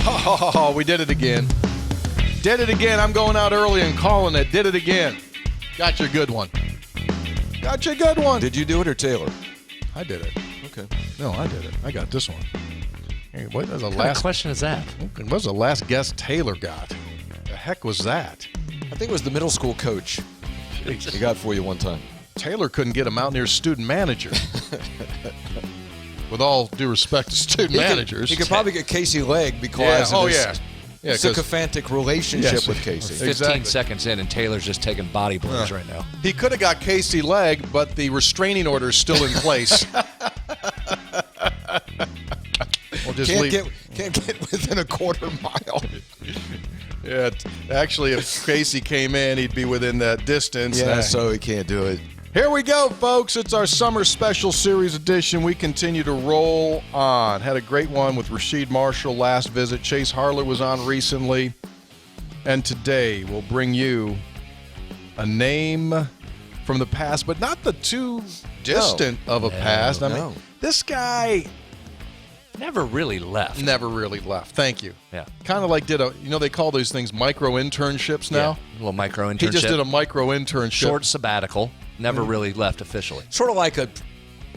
Oh, we did it again. Did it again. I'm going out early and calling it. Did it again. Got your good one. Got your good one. Did you do it or Taylor? I did it. Okay. No, I did it. I got this one. Hey, what was the What kind last of question is that? What was the last guess Taylor got? The heck was that? I think it was the middle school coach. He got for you one time. Taylor couldn't get a Mountaineer student manager. With all due respect to student managers. He could probably get Casey Legg because of his sycophantic relationship with Casey. 15 seconds in, and Taylor's just taking body blows right now. He could have got Casey Legg, but the restraining order is still in place. We'll just Can't get within a quarter mile. Yeah, actually, if Casey came in, he'd be within that distance. Yeah, so he can't do it. Here we go, folks. It's our summer special series edition. We continue to roll on. Had a great one with Rasheed Marshall last visit. Chase Harler was on recently. And today we'll bring you a name from the past, but not the too distant of a past. I mean, this guy never really left. Never really left. Thank you. Yeah. Kind of like they call those things micro internships now? Yeah, a little micro internship. He just did a micro internship. Short sabbatical. Never really left officially. Sort of like a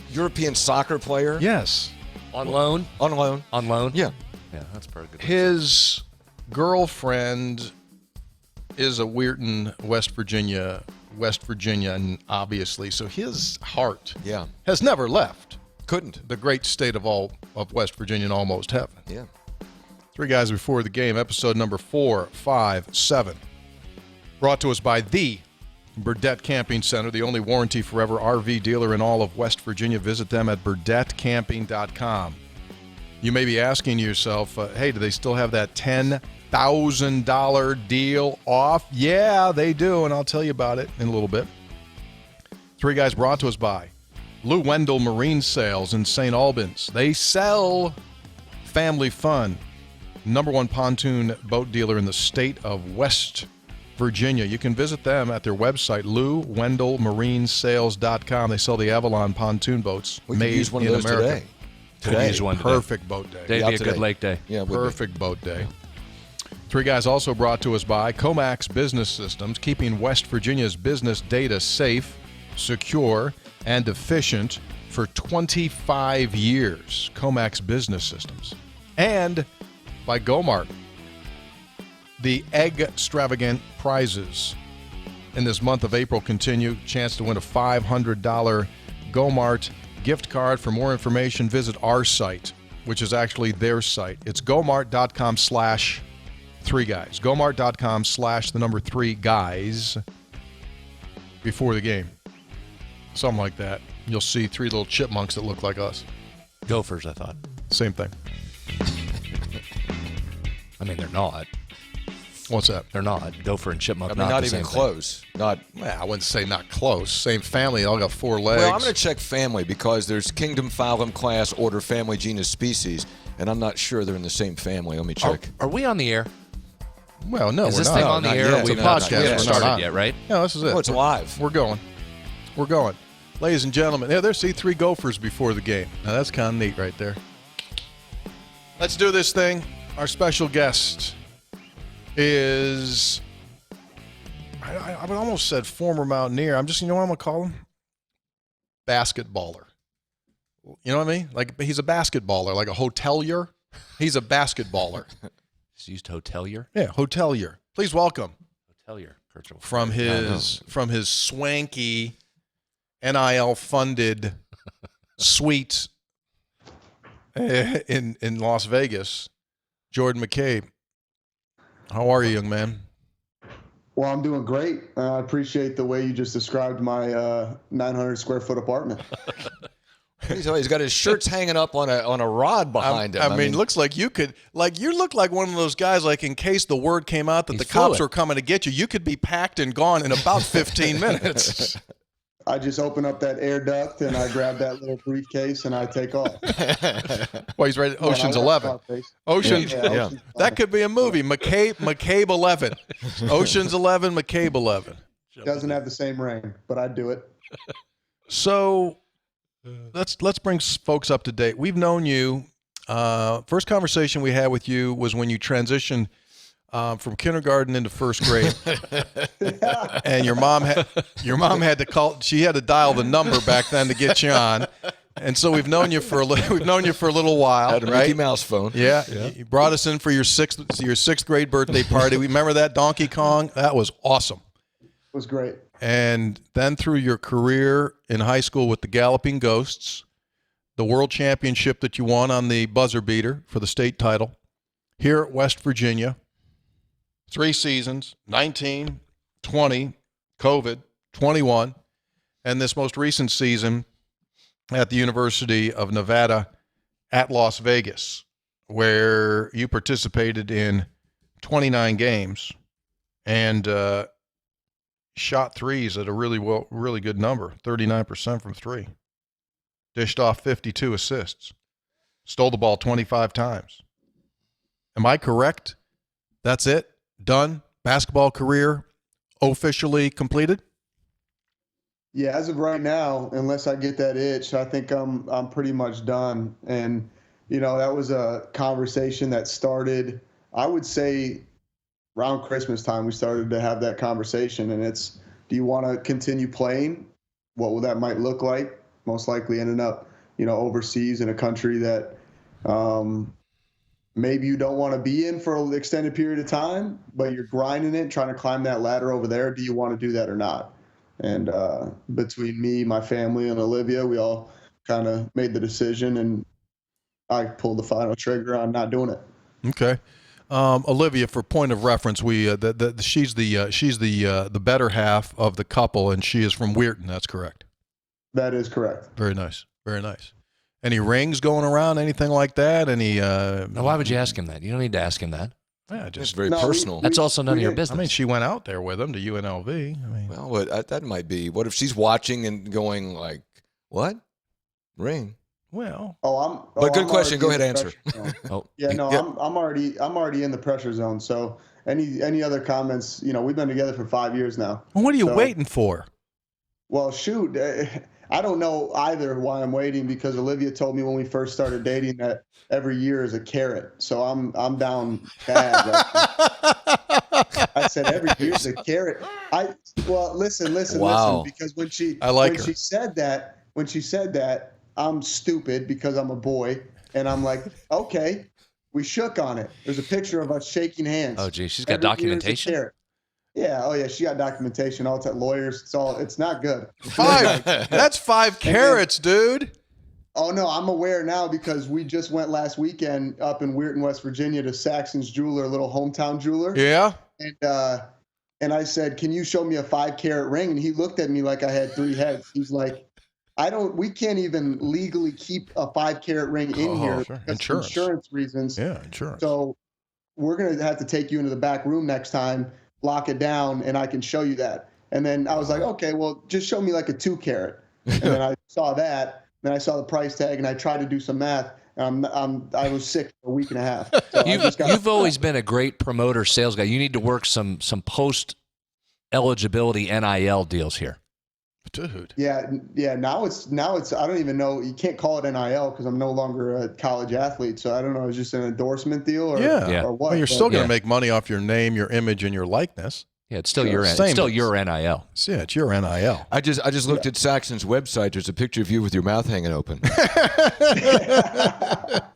European soccer player. Yes. On loan? On loan. On loan? Yeah. Yeah, that's pretty good. His girlfriend is a Weirton, West Virginia, and obviously, so his heart has never left. Couldn't. The great state of West Virginia and almost heaven. Yeah. Three Guys Before the Game, episode number 457. Brought to us by the Burdett Camping Center, the only warranty forever RV dealer in all of West Virginia. Visit them at burdettcamping.com. You may be asking yourself, hey, do they still have that $10,000 deal off? Yeah, they do, and I'll tell you about it in a little bit. Three Guys brought to us by Lou Wendell Marine Sales in St. Albans. They sell family fun. Number one pontoon boat dealer in the state of West Virginia. You can visit them at their website, LouWendellMarineSales.com. They sell the Avalon pontoon boats made use one in of those America. Today. Use one Perfect boat day. Today'd be a good lake day. Yeah, perfect boat day. Three Guys also brought to us by Comax Business Systems, keeping West Virginia's business data safe, secure, and efficient for 25 years. Comax Business Systems. And by Gomart. The Egg Extravagant prizes in this month of April continue. Chance to win a $500 Gomart gift card. For more information, visit our site, which is actually their site. It's gomart.com/3guys. Gomart.com/3guys before the game. Something like that. You'll see three little chipmunks that look like us. Gophers, I thought. Same thing. I mean, they're not. What's that? They're not. Gopher and chipmunk. I mean, not even close. Well, I wouldn't say not close. Same family. They all got four legs. Well, I'm going to check family because there's kingdom, phylum, class, order, family, genus, species, and I'm not sure they're in the same family. Let me check. Are we on the air? Well, no, Is we're this not. thing on the air? yet. We It's not podcast. yet. We haven't It's started not. yet, right? No, this is it. Oh, it's live. We're going. Ladies and gentlemen, there's the three Gophers before the game. Now, that's kind of neat right there. Let's do this thing. Our special guest is, I would almost said former Mountaineer. You know what I'm going to call him? Basketballer. You know what I mean? Like, he's a basketballer, like a hotelier. He's a basketballer. Just used hotelier. Yeah, hotelier. Please welcome. Hotelier. From his swanky NIL-funded suite in Las Vegas, Jordan McCabe. How are you, young man? Well, I'm doing great. I appreciate the way you just described my 900 square foot apartment. He's got his shirts hanging up on a rod behind him. I mean, looks like you could, you look like one of those guys, like in case the word came out that the cops were coming to get you, you could be packed and gone in about 15 minutes. I just open up that air duct and I grab that little briefcase and I take off. Well, he's ready. Ocean's 11. Ocean's, that could be a movie. McCabe 11. Ocean's 11, McCabe 11. Doesn't have the same ring, but I'd do it. So let's bring folks up to date. We've known you First conversation we had with you was when you transitioned from kindergarten into first grade, and your mom had to call. She had to dial the number back then to get you on. And so we've known you for a little while, Had a right? Mickey Mouse phone. Yeah. You brought us in for your sixth grade birthday party. We remember that Donkey Kong. That was awesome. It was great. And then through your career in high school with the Galloping Ghosts, the world championship that you won on the buzzer beater for the state title, here at West Virginia, 3 seasons, 19, 20, COVID, 21, and this most recent season at the University of Nevada at Las Vegas, where you participated in 29 games and shot threes at a really good number, 39% from three. Dished off 52 assists. Stole the ball 25 times. Am I correct? That's it? Done? Basketball career officially completed? Yeah, as of right now, unless I get that itch, I think I'm pretty much done. And that was a conversation that started, I would say, around Christmas time. We started to have that conversation, and it's, do you want to continue playing? What will that might look like? Most likely ending up, overseas in a country that maybe you don't want to be in for an extended period of time, but you're grinding it, trying to climb that ladder over there. Do you want to do that or not? And between me, my family, and Olivia, we all kind of made the decision, and I pulled the final trigger on not doing it. Okay. Olivia, for point of reference, she's the better half of the couple, and she is from Weirton. That's correct. That is correct. Very nice. Very nice. Any rings going around? Anything like that? Any? Now, why would you ask him that? You don't need to ask him that. Yeah, It's very personal. That's also none of your business. I mean, she went out there with him to UNLV. I mean, Well, that might be. What if she's watching and going like, "What? Ring?" well, But good I'm question. already Go in ahead, the answer. pressure zone. Oh, Yeah, no, Yeah. I'm already in the pressure zone. So any other comments? We've been together for 5 years now. well, what are you So- waiting for? Well, shoot, I don't know either why I'm waiting, because Olivia told me when we first started dating that every year is a carrot. So I'm down bad. Right? I said every year is a carrot. Listen, Wow. because when she said that, I'm stupid because I'm a boy, and I'm like, okay, we shook on it. There's a picture of us shaking hands. Oh, gee, she's got Every year is a documentation? carrot. Yeah. Oh, yeah. She got documentation. All it's at lawyers. It's not good. 5. That's 5 carats, dude. Oh no, I'm aware now because we just went last weekend up in Weirton, West Virginia, to Saxon's Jeweler, a little hometown jeweler. Yeah. And I said, "Can you show me a 5-carat ring?" And he looked at me like I had 3 heads. He's like, we can't even legally keep a 5-carat ring in here sure. because of insurance reasons. Yeah, insurance. So we're going to have to take you into the back room next time, lock it down, and I can show you that. And then I was like, okay, well, just show me like a 2-carat. And then I saw that. Then I saw the price tag, and I tried to do some math. And I was sick for a week and a half. So You've always been a great promoter, sales guy. You need to work some post eligibility NIL deals here. Dude. Yeah. Now it's. I don't even know. You can't call it NIL because I'm no longer a college athlete. So I don't know. It's just an endorsement deal or or what. Well, you're still going to Yeah. make money off your name, your image, and your likeness. Yeah, it's still Sure. your Same it's still things. your NIL. So, yeah, it's your NIL. I just looked at Saxon's website. There's a picture of you with your mouth hanging open.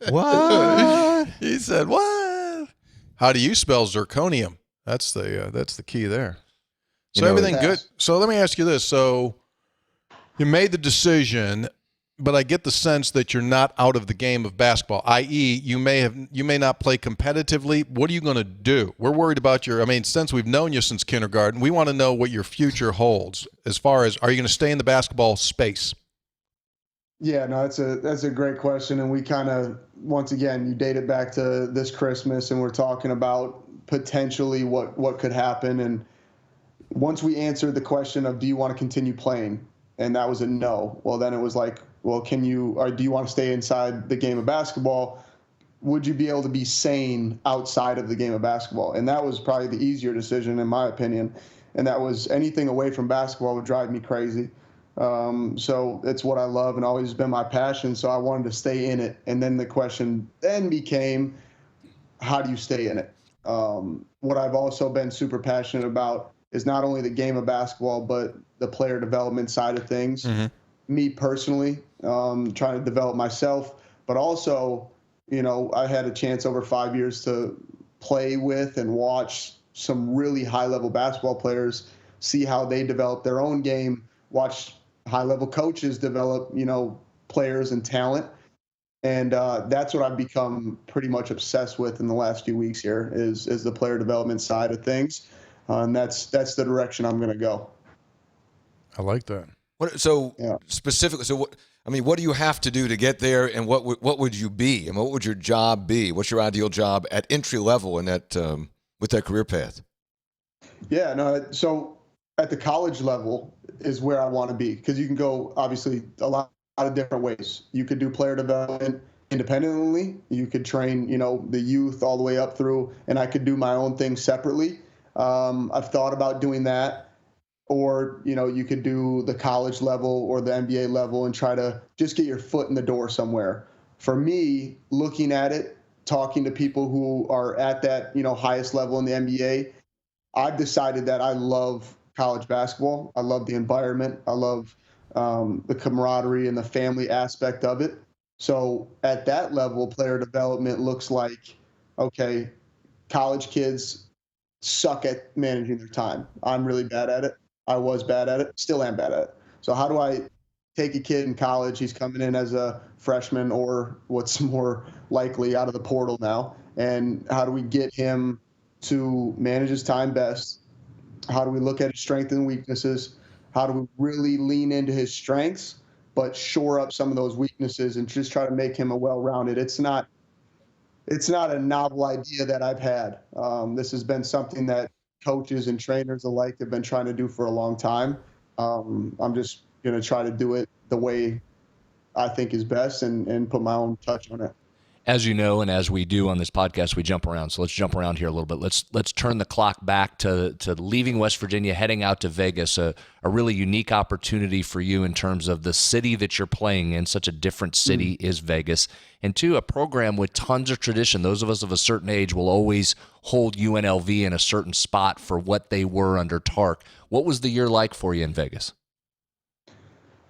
What? He said, "What? How do you spell zirconium?" That's the key there. So everything good. So let me ask you this. So you made the decision, but I get the sense that you're not out of the game of basketball, i.e., you may not play competitively. What are you going to do? We're worried about since we've known you since kindergarten, we want to know what your future holds as far as, are you going to stay in the basketball space? Yeah, no, that's a great question. And we kind of, once again, you date it back to this Christmas, and we're talking about potentially what could happen. And once we answered the question of, do you want to continue playing? And that was a no. Well, then it was like, well, do you want to stay inside the game of basketball? Would you be able to be sane outside of the game of basketball? And that was probably the easier decision, in my opinion. And that was, anything away from basketball would drive me crazy. So it's what I love and always been my passion. So I wanted to stay in it. And then the question then became, how do you stay in it? What I've also been super passionate about is not only the game of basketball, but the player development side of things. Me personally, trying to develop myself, but also, I had a chance over 5 years to play with and watch some really high level basketball players, see how they develop their own game, watch high level coaches develop, players and talent. And that's what I've become pretty much obsessed with in the last few weeks here is the player development side of things. And that's the direction I'm going to go. I like that. Specifically, what do you have to do to get there, and what would you be, and what would your job be? What's your ideal job at entry level in that with that career path? Yeah, no. So at the college level is where I want to be, because you can go obviously a lot of different ways. You could do player development independently. You could train, the youth all the way up through, and I could do my own thing separately. I've thought about doing that. Or, you could do the college level or the NBA level and try to just get your foot in the door somewhere. For me, looking at it, talking to people who are at that, highest level in the NBA, I've decided that I love college basketball. I love the environment. I love the camaraderie and the family aspect of it. So at that level, player development looks like, okay, college kids suck at managing their time. I'm really bad at it. I was bad at it, still am bad at it. So how do I take a kid in college, he's coming in as a freshman or what's more likely out of the portal now, and how do we get him to manage his time best? How do we look at his strengths and weaknesses? How do we really lean into his strengths, but shore up some of those weaknesses and just try to make him a well-rounded? It's not a novel idea that I've had. This has been something that coaches and trainers alike have been trying to do for a long time. I'm just going to try to do it the way I think is best and put my own touch on it. As you know, and as we do on this podcast, we jump around. So let's jump around here a little bit. Let's turn the clock back to leaving West Virginia, heading out to Vegas, a really unique opportunity for you in terms of the city that you're playing in. Such a different city is Vegas. And two, a program with tons of tradition. Those of us of a certain age will always hold UNLV in a certain spot for what they were under Tark. What was the year like for you in Vegas?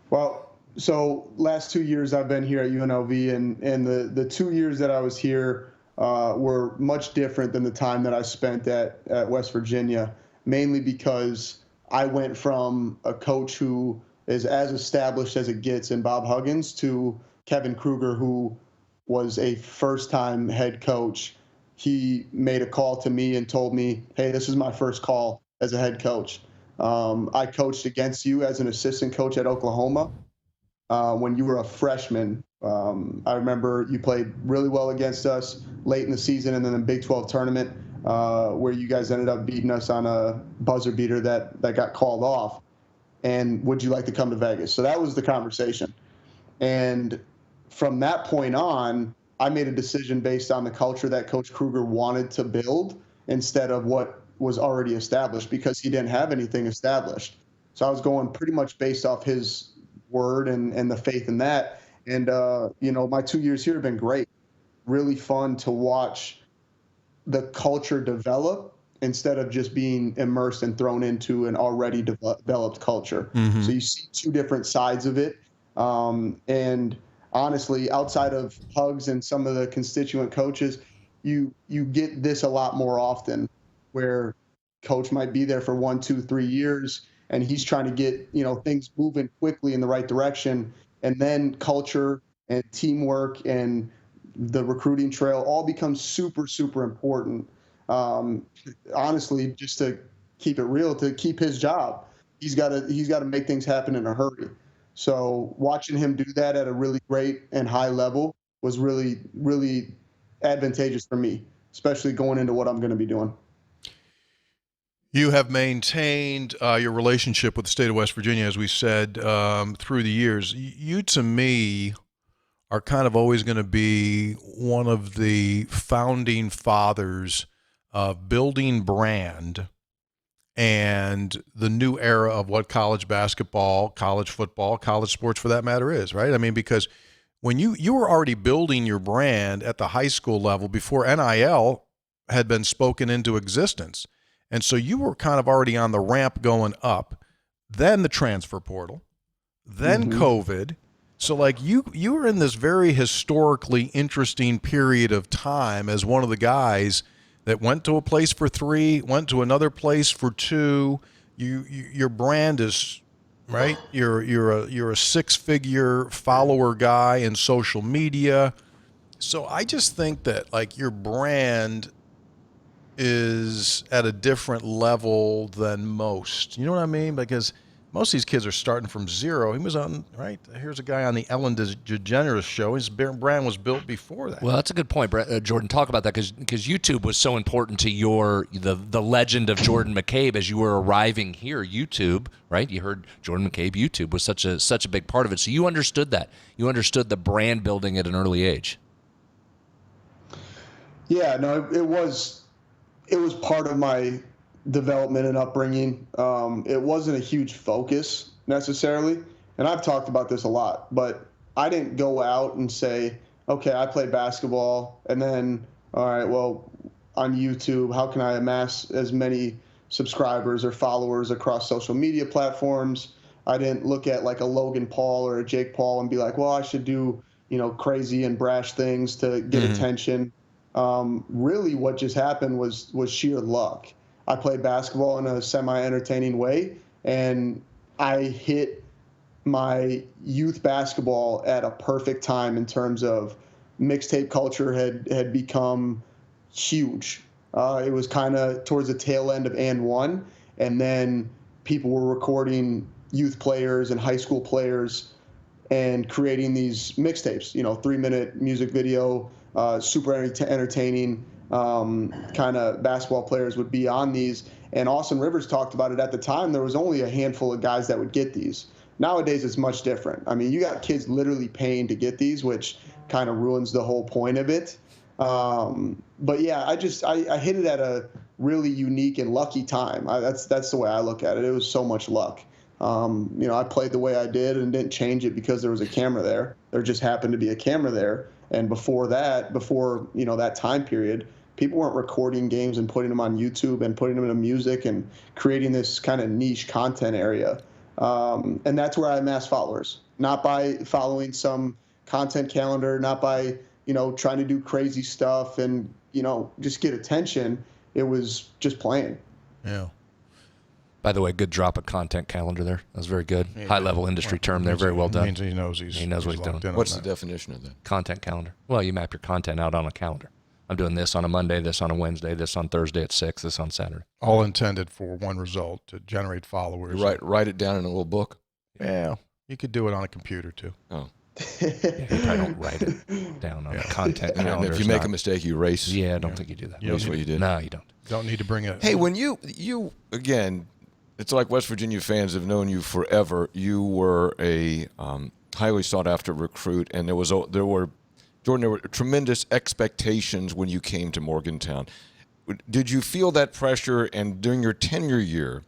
Well, so last 2 years I've been here at UNLV, and the 2 years that I was here were much different than the time that I spent at West Virginia, mainly because I went from a coach who is as established as it gets in Bob Huggins to Kevin Kruger, who was a first-time head coach. He made a call to me and told me, hey, this is my first call as a head coach. I coached against you as an assistant coach at Oklahoma. When you were a freshman. I remember you played really well against us late in the season and then the Big 12 tournament where you guys ended up beating us on a buzzer beater that got called off. And would you like to come to Vegas? So that was the conversation. And from that point on, I made a decision based on the culture that Coach Kruger wanted to build instead of what was already established, because he didn't have anything established. So I was going pretty much based off his word and the faith in that. And, my 2 years here have been great. Really fun to watch the culture develop instead of just being immersed and thrown into an already developed culture. So you see two different sides of it. And honestly, outside of Hugs and some of the constituent coaches, you get this a lot more often, where coach might be there for 1, 2, 3 years, and he's trying to get, things moving quickly in the right direction. And then culture and teamwork and the recruiting trail all becomes super, super important. Honestly, just to keep it real, to keep his job, he's got to make things happen in a hurry. So watching him do that at a really great and high level was really, really advantageous for me, especially going into what I'm going to be doing. You have maintained your relationship with the state of West Virginia, as we said, through the years. You, to me, are kind of always going to be one of the founding fathers of building brand and the new era of what college basketball, college football, college sports for that matter is, right? I mean, because when you were already building your brand at the high school level before NIL had been spoken into existence. And so you were kind of already on the ramp going up, then the transfer portal, then COVID. So like you were in this very historically interesting period of time as one of the guys that went to a place for 3, went to another place for 2. Your brand is right. You're a 6-figure follower guy in social media. So I just think that like your brand is at a different level than most. You know what I mean? Because most of these kids are starting from zero. He was on, right? Here's a guy on the Ellen DeGeneres show. His brand was built before that. Well, that's a good point, Jordan. Talk about that because YouTube was so important to the legend of Jordan McCabe as you were arriving here. YouTube, right? You heard Jordan McCabe. YouTube was such a big part of it. So you understood that. You understood the brand building at an early age. Yeah, no, it was part of my development and upbringing. It wasn't a huge focus necessarily, and I've talked about this a lot, but I didn't go out and say, okay, I play basketball, and then, all right, well, on YouTube, how can I amass as many subscribers or followers across social media platforms? I didn't look at like a Logan Paul or a Jake Paul and be like, well, I should do, crazy and brash things to get attention. Really what just happened was sheer luck. I played basketball in a semi-entertaining way, and I hit my youth basketball at a perfect time in terms of mixtape culture had become huge. It was kind of towards the tail end of and one, and then people were recording youth players and high school players and creating these mixtapes, 3-minute music video, super entertaining. Kind of basketball players would be on these. And Austin Rivers talked about it at the time. There was only a handful of guys that would get these. Nowadays, it's much different. I mean, you got kids literally paying to get these, which kind of ruins the whole point of it. But yeah, I hit it at a really unique and lucky time. That's the way I look at it. It was so much luck. I played the way I did and didn't change it because there was a camera there. There just happened to be a camera there. And before that time period, people weren't recording games and putting them on YouTube and putting them into music and creating this kind of niche content area. And that's where I amassed followers, not by following some content calendar, not by, trying to do crazy stuff and, just get attention. It was just playing. Yeah. By the way, good drop of content calendar there. That was very good. Yeah, high-level industry term there. Very well done. Means he knows what he's doing. What's the definition of that? Content calendar. Well, you map your content out on a calendar. I'm doing this on a Monday, this on a Wednesday, this on Thursday at 6, this on Saturday. All intended for one result, to generate followers. You write it down in a little book? Yeah. You could do it on a computer, too. Oh. Yeah, you probably don't write it down on a content calendar. And if you make a mistake, you erase. Yeah, I don't think you do that. That's what you did. No, you don't. Don't need to bring it. Hey, when you again, it's like West Virginia fans have known you forever. You were a highly sought after recruit, and there were tremendous expectations when you came to Morgantown. Did you feel that pressure? And during your tenure year,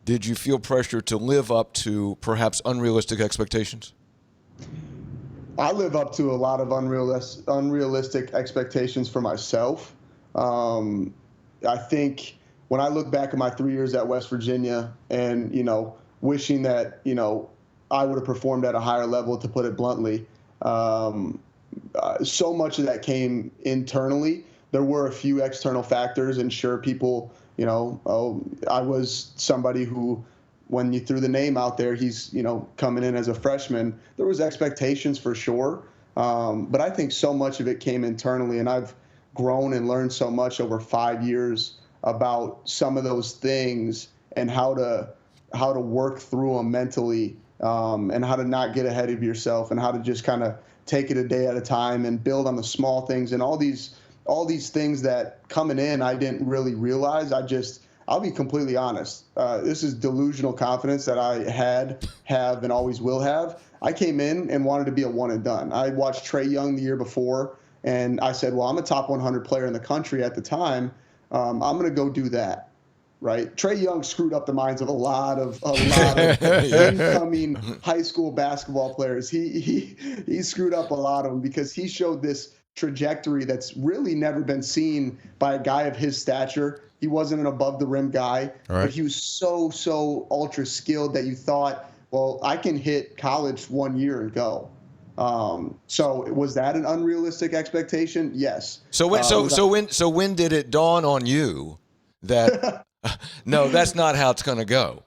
did you feel pressure to live up to perhaps unrealistic expectations? I live up to a lot of unrealistic expectations for myself. I think when I look back at my 3 years at West Virginia and, wishing that, I would have performed at a higher level, to put it bluntly, so much of that came internally. There were a few external factors, and sure, people, I was somebody who, when you threw the name out there, he's, coming in as a freshman, there was expectations for sure. But I think so much of it came internally, and I've grown and learned so much over 5 years about some of those things and how to work through them mentally, and how to not get ahead of yourself, and how to just kind of take it a day at a time and build on the small things and all these things that coming in I didn't really realize. I'll be completely honest. This is delusional confidence that I have, and always will have. I came in and wanted to be a one and done. I watched Trae Young the year before, and I said, well, I'm a top 100 player in the country at the time. I'm going to go do that. right? Trae Young screwed up the minds of a lot of incoming high school basketball players. He screwed up a lot of them because he showed this trajectory that's really never been seen by a guy of his stature. He wasn't an above the rim guy, but he was so ultra skilled that you thought, well, I can hit college 1 year and go. So was that an unrealistic expectation? Yes. So when did it dawn on you that no, that's not how it's going to go?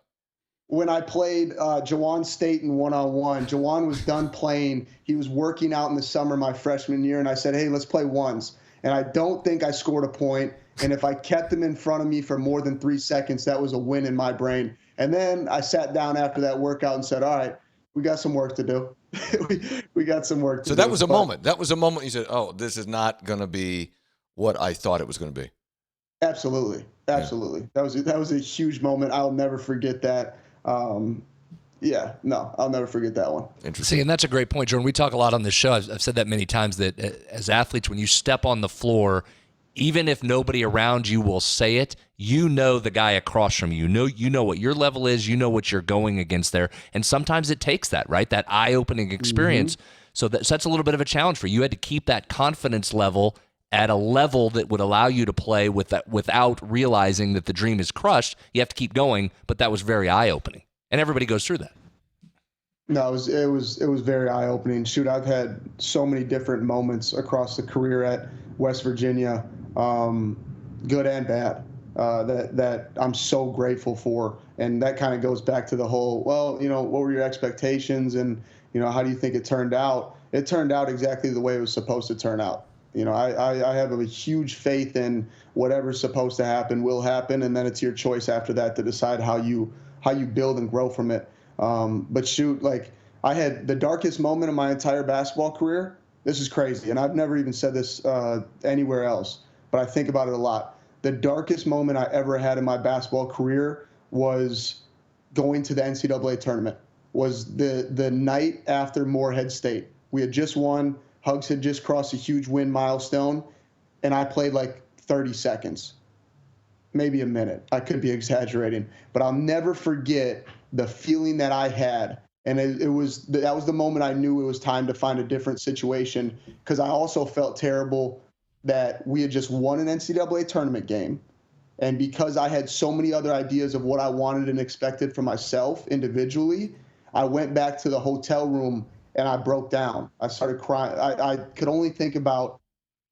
When I played Jawan Staten one-on-one, Jawan was done playing. He was working out in the summer my freshman year, and I said, hey, let's play ones. And I don't think I scored a point. And if I kept him in front of me for more than 3 seconds, that was a win in my brain. And then I sat down after that workout and said, all right, we got some work to do. we got some work to do. So that was a moment. That was a moment you said, oh, this is not going to be what I thought it was going to be. Absolutely. Yeah. That was a huge moment. I'll never forget that. I'll never forget that one. Interesting. See, and that's a great point, Jordan. We talk a lot on this show. I've said that many times that as athletes, when you step on the floor, even if nobody around you will say it, you know the guy across from you. You know what your level is. You know what you're going against there. And sometimes it takes that, right? That eye-opening experience. Mm-hmm. So that's a little bit of a challenge for you. You had to keep that confidence level at a level that would allow you to play with that without realizing that the dream is crushed. You have to keep going, but that was very eye-opening. And everybody goes through that. No, it was very eye-opening. Shoot, I've had so many different moments across the career at West Virginia, good and bad, that I'm so grateful for. And that kind of goes back to the whole, well, what were your expectations and, how do you think it turned out? It turned out exactly the way it was supposed to turn out. I have a huge faith in whatever's supposed to happen will happen, and then it's your choice after that to decide how you build and grow from it. But shoot, like I had the darkest moment of my entire basketball career. This is crazy, and I've never even said this anywhere else, but I think about it a lot. The darkest moment I ever had in my basketball career was going to the NCAA tournament. Was the night after Morehead State. We had just won. Hugs had just crossed a huge win milestone, and I played like 30 seconds, maybe a minute. I could be exaggerating, but I'll never forget the feeling that I had. And that was the moment I knew it was time to find a different situation, because I also felt terrible that we had just won an NCAA tournament game. And because I had so many other ideas of what I wanted and expected for myself individually, I went back to the hotel room and I broke down. I started crying. I could only think about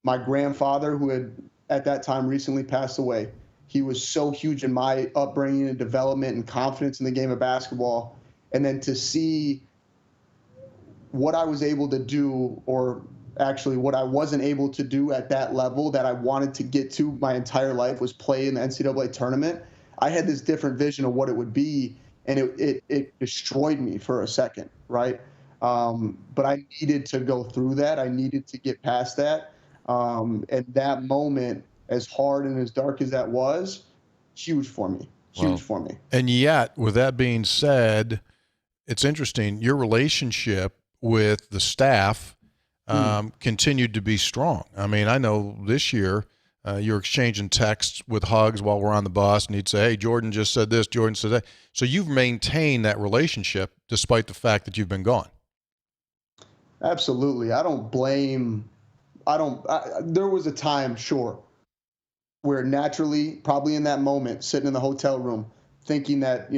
my grandfather, who had at that time recently passed away. He was so huge in my upbringing and development and confidence in the game of basketball. And then to see what I was able to do, or actually what I wasn't able to do at that level that I wanted to get to my entire life, was play in the NCAA tournament. I had this different vision of what it would be, and it destroyed me for a second, right? But I needed to go through that. I needed to get past that. And that moment, as hard and as dark as that was, huge for me. Huge for me. And yet, with that being said, it's interesting. Your relationship with the staff continued to be strong. I mean, I know this year you're exchanging texts with Hugs while we're on the bus, and he'd say, hey, Jordan just said this, Jordan said that. So you've maintained that relationship despite the fact that you've been gone. Absolutely. There was a time, sure, where naturally, probably in that moment, sitting in the hotel room, thinking that,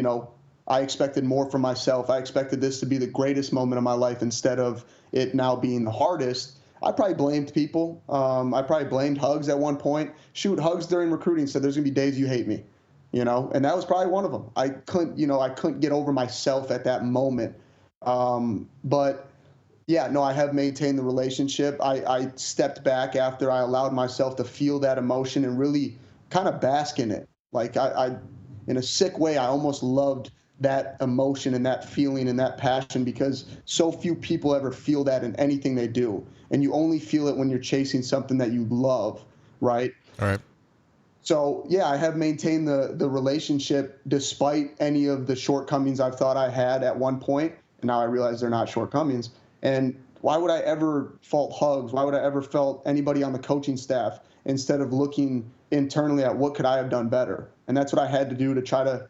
I expected more from myself. I expected this to be the greatest moment of my life instead of it now being the hardest. I probably blamed people. I probably blamed Hugs at one point. Shoot, Hugs during recruiting said there's going to be days you hate me, and that was probably one of them. I couldn't get over myself at that moment. But yeah, no, I have maintained the relationship. I stepped back after I allowed myself to feel that emotion and really kind of bask in it. Like I in a sick way, I almost loved that emotion and that feeling and that passion, because so few people ever feel that in anything they do. And you only feel it when you're chasing something that you love, right? All right. So, yeah, I have maintained the relationship despite any of the shortcomings I've thought I had at one point, and now I realize they're not shortcomings. And why would I ever fault Hugs? Why would I ever fault anybody on the coaching staff instead of looking internally at what could I have done better. And that's what I had to do to try to,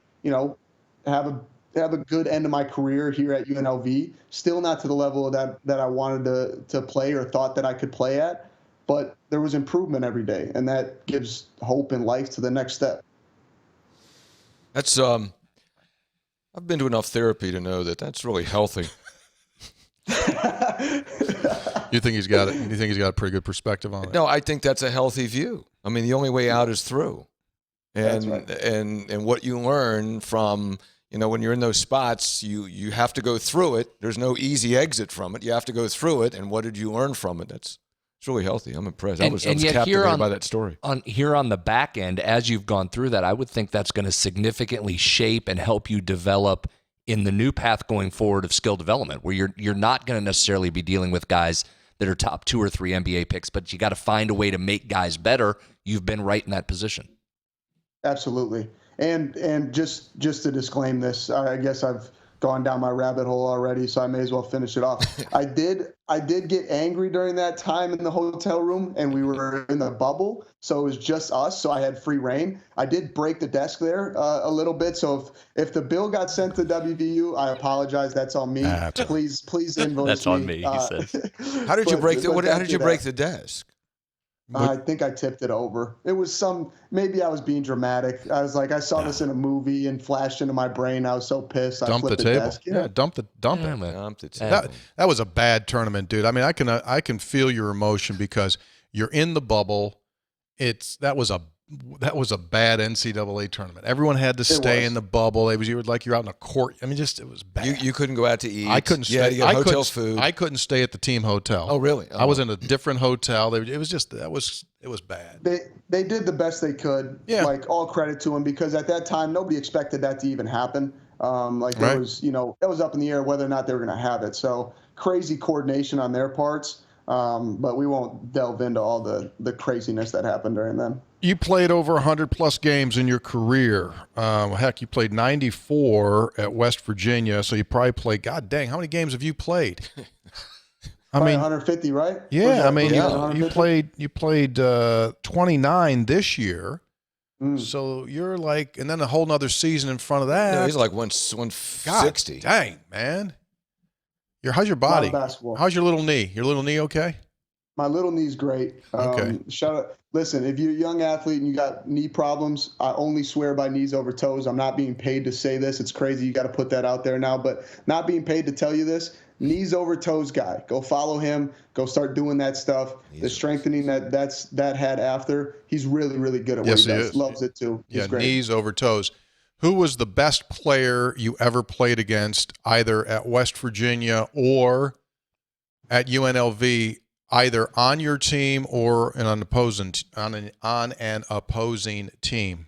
have a good end of my career here at UNLV. Still not to the level of that I wanted to play or thought that I could play at, but there was improvement every day, and that gives hope and life to the next step. That's I've been to enough therapy to know that that's really healthy. You think he's got it? You think he's got a pretty good perspective on it? No, I think that's a healthy view. I mean, the only way out is through. And That's right. and what you learn from, when you're in those spots, you have to go through it. There's no easy exit from it. You have to go through it. And what did you learn from it? It's really healthy. I'm impressed. I was captivated by that story. Here on the back end, as you've gone through that, I would think that's going to significantly shape and help you develop in the new path going forward of skill development, where you're not going to necessarily be dealing with guys that are top 2 or 3 NBA picks, but you got to find a way to make guys better. You've been right in that position. Absolutely. And just to disclaim this, I guess I've gone down my rabbit hole already, so I may as well finish it off. I did get angry during that time in the hotel room, and we were in the bubble, so it was just us, so I had free reign. I did break the desk there a little bit, so if the bill got sent to WVU, I apologize. That's on me. Please invoice That's on me, he says. How did you break the desk? I think I tipped it over. It was maybe I was being dramatic. I was like, I saw this in a movie and flashed into my brain. I was so pissed. I Dump the flipped table. desk. Yeah, dump it. Dump it. That was a bad tournament, dude. I mean, I can feel your emotion because you're in the bubble. That was a bad NCAA tournament. Everyone had to stay in the bubble. You were like you're out in a court. I mean, it was bad. You couldn't go out to eat. I couldn't stay. You had hotel food. I couldn't stay at the team hotel. Oh, really? I was in a different hotel. It was bad. They did the best they could. Yeah. Like, all credit to them, because at that time nobody expected that to even happen. It was, it was up in the air whether or not they were going to have it. So crazy coordination on their parts. But we won't delve into all the craziness that happened during them. You played over 100-plus games in your career. Heck, you played 94 at West Virginia, so you probably played, God dang, how many games have you played? I mean, 150, right? Yeah, I mean, you 150? played 29 this year. So you're like, and then a whole nother season in front of that. No, he's like 160. God dang, man. How's your body? How's your little knee? Your little knee okay? My little knee's great. Okay. Shout out. Listen, if you're a young athlete and you got knee problems, I only swear by knees over toes. I'm not being paid to say this. It's crazy. You got to put that out there now, but not being paid to tell you this. Knees over toes guy. Go follow him. Go start doing that stuff. The strengthening that had after. He's really, really good at what he does. Loves it too. He's great. Knees over toes. Who was the best player you ever played against, either at West Virginia or at UNLV, either on your team or on an opposing team?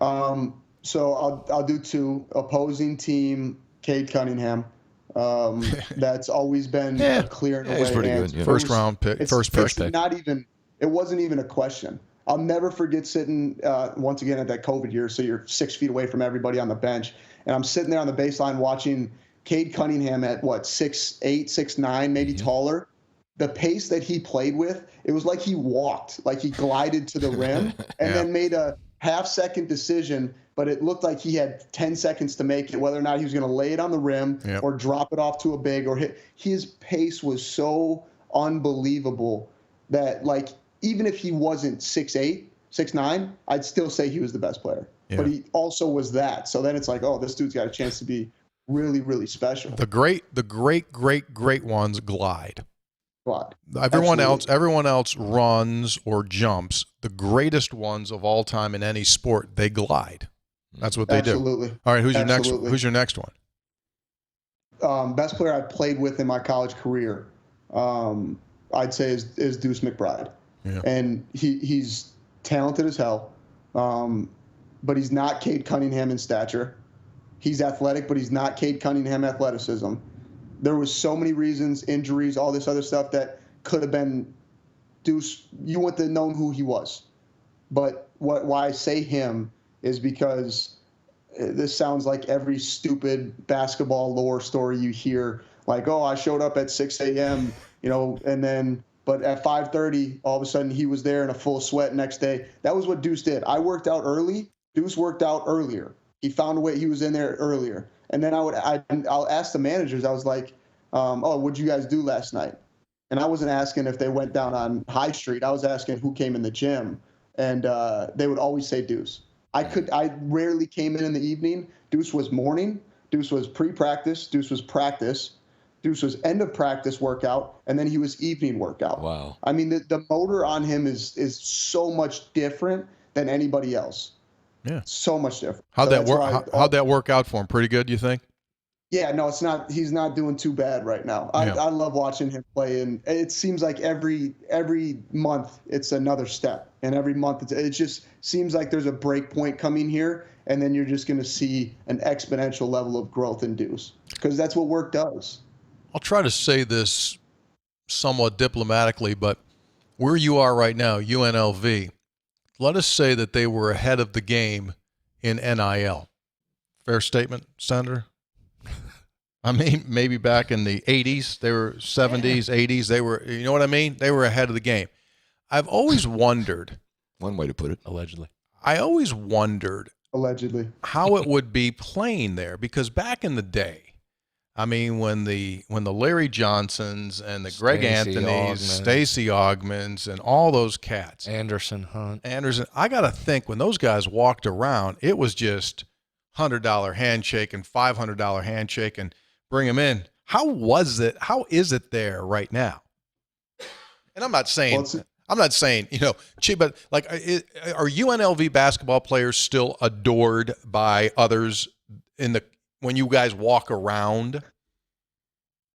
So I'll do 2. Opposing team, Cade Cunningham. That's always been a clear and away. He's pretty good. Yeah. First round pick. It wasn't even a question. I'll never forget sitting once again at that COVID year. So you're 6 feet away from everybody on the bench, and I'm sitting there on the baseline watching Cade Cunningham at 6'8", 6'9", maybe taller. The pace that he played with, it was like he walked, like he glided to the rim, and then made a half-second decision. But it looked like he had 10 seconds to make it, whether or not he was going to lay it on the rim or drop it off to a big or hit. His pace was so unbelievable that, like, even if he wasn't 6'8", 6'9", I'd still say he was the best player. Yeah. But he also was that. So then it's like, oh, this dude's got a chance to be really, really special. The great ones glide. Everyone else runs or jumps. The greatest ones of all time in any sport, they glide. That's what they do. All right, who's your next one? Best player I played with in my college career, I'd say is Deuce McBride. Yeah. And he's talented as hell, but he's not Cade Cunningham in stature. He's athletic, but he's not Cade Cunningham athleticism. There was so many reasons, injuries, all this other stuff that could have been Deuce. You wouldn't have known who he was. But why I say him is because this sounds like every stupid basketball lore story you hear. Like, oh, I showed up at 6 a.m., and then But at 5:30, all of a sudden he was there in a full sweat next day. That was what Deuce did. I worked out early. Deuce worked out earlier. He found a way. He was in there earlier. And then I'll ask the managers. I was like, oh, what'd you guys do last night? And I wasn't asking if they went down on High Street. I was asking who came in the gym. And they would always say Deuce. I rarely came in the evening. Deuce was morning. Deuce was pre-practice. Deuce was practice. Deuce was end of practice workout, and then he was evening workout. Wow. I mean, the motor on him is so much different than anybody else. Yeah. So much different. How'd So that work? How'd that work out for him? Pretty good, you think? Yeah, no, it's not. He's not doing too bad right now. I love watching him play, and it seems like every month it's another step, and every month it just seems like there's a break point coming here, and then you're just going to see an exponential level of growth in Deuce, because that's what work does. I'll try to say this somewhat diplomatically, but where you are right now, UNLV, let us say that they were ahead of the game in NIL. Fair statement, Senator? I mean, maybe back in the 80s, they were 70s, 80s, they were, you know what I mean? They were ahead of the game. I've always wondered. One way to put it. Allegedly. I always wondered. Allegedly. How it would be playing there, because back in the day, I mean, when the Larry Johnsons and the Greg Anthonys, Stacey Augmans, and all those cats. Anderson, I got to think when those guys walked around, it was just $100 handshake and $500 handshake and bring them in. How is it there right now? And I'm not saying, but like, are UNLV basketball players still adored by others when you guys walk around?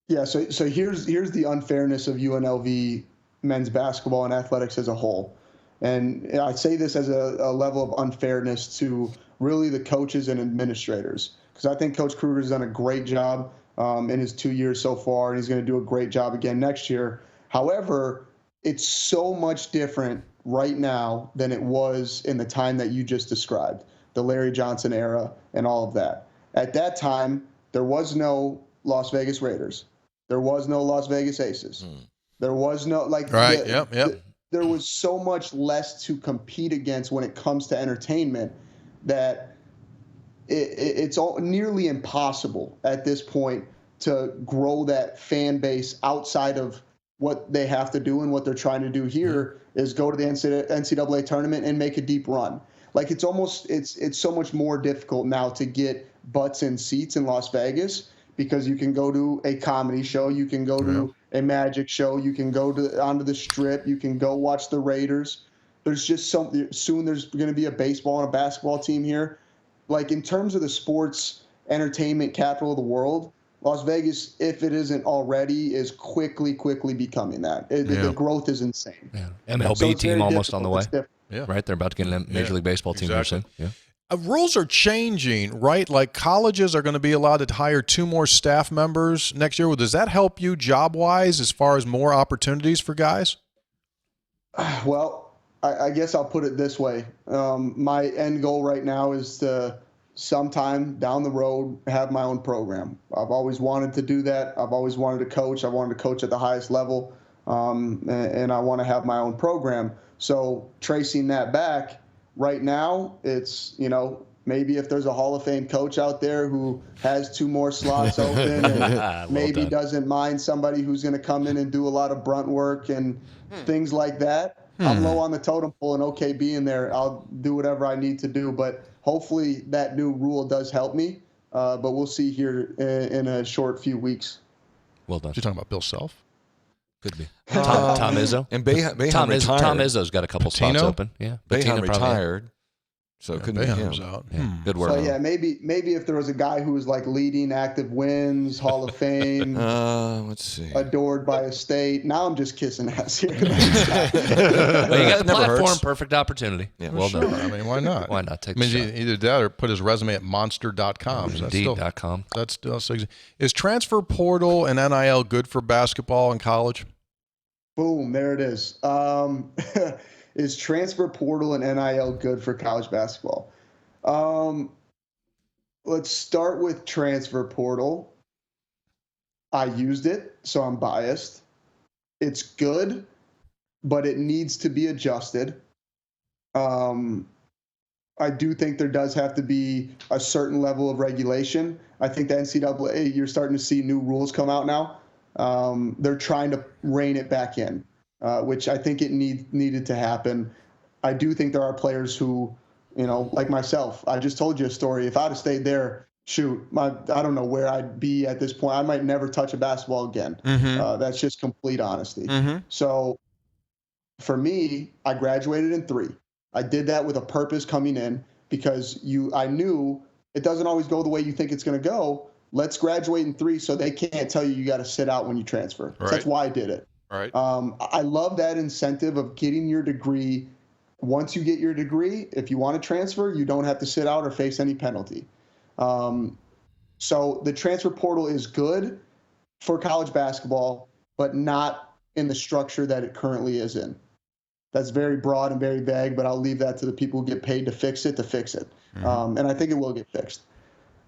Yeah. So here's the unfairness of UNLV men's basketball and athletics as a whole. And I say this as a level of unfairness to really the coaches and administrators, because I think Coach Kruger's done a great job in his 2 years so far, and he's going to do a great job again next year. However, it's so much different right now than it was in the time that you just described, the Larry Johnson era and all of that. At that time, there was no Las Vegas Raiders. There was no Las Vegas Aces. There was no, there was so much less to compete against when it comes to entertainment that it's all nearly impossible at this point to grow that fan base outside of what they have to do. And what they're trying to do here is go to the NCAA tournament and make a deep run. Like it's so much more difficult now to get butts in seats in Las Vegas, because you can go to a comedy show, you can go to a magic show, you can go onto the Strip, you can go watch the Raiders. There's just soon there's going to be a baseball and a basketball team here. Like in terms of the sports entertainment capital of the world, Las Vegas, if it isn't already, is quickly becoming that. The growth is insane. Yeah. MLB team almost on the way. Yeah. Right? They're about to get a Major League Baseball team here soon. Yeah. Rules are changing, right? Like colleges are going to be allowed to hire 2 more staff members next year. Well, does that help you job-wise as far as more opportunities for guys? Well, I guess I'll put it this way. My end goal right now is to sometime down the road have my own program. I've always wanted to do that. I've always wanted to coach. I wanted to coach at the highest level, and I want to have my own program. So tracing that back, right now, it's, maybe if there's a Hall of Fame coach out there who has 2 more slots open and maybe doesn't mind somebody who's going to come in and do a lot of brunt work and things like that, I'm low on the totem pole and okay being there. I'll do whatever I need to do. But hopefully that new rule does help me. But we'll see here in a short few weeks. Well done. You're talking about Bill Self? Could be. Tom Izzo? And Boeheim retired. Tom Izzo's got a couple spots open. Yeah. Boeheim retired. So it couldn't be him. Out. Yeah. Good work. So yeah, maybe if there was a guy who was like leading active wins, Hall of Fame, let's see, adored by a state. Now I'm just kissing ass here. Well, you got the platform, hurts. perfect opportunity. Yeah, well done. I mean, why not? Why not take the shot? Either that or put his resume at monster.com. Indeed.com. That's still is transfer portal and NIL good for basketball and college? Boom, there it is. Is transfer portal and NIL good for college basketball? Let's start with transfer portal. I used it, so I'm biased. It's good, but it needs to be adjusted. I do think there does have to be a certain level of regulation. I think the NCAA, you're starting to see new rules come out now. They're trying to rein it back in, which I think it needed to happen. I do think there are players who, like myself, I just told you a story. If I'd have stayed there, shoot, I don't know where I'd be at this point. I might never touch a basketball again. That's just complete honesty. So for me, I graduated in 3. I did that with a purpose coming in because I knew it doesn't always go the way you think it's going to go. Let's graduate in 3 so they can't tell you got to sit out when you transfer. Right. That's why I did it. Right. I love that incentive of getting your degree. Once you get your degree, if you want to transfer, you don't have to sit out or face any penalty. So the transfer portal is good for college basketball, but not in the structure that it currently is in. That's very broad and very vague, but I'll leave that to the people who get paid to fix it. And I think it will get fixed.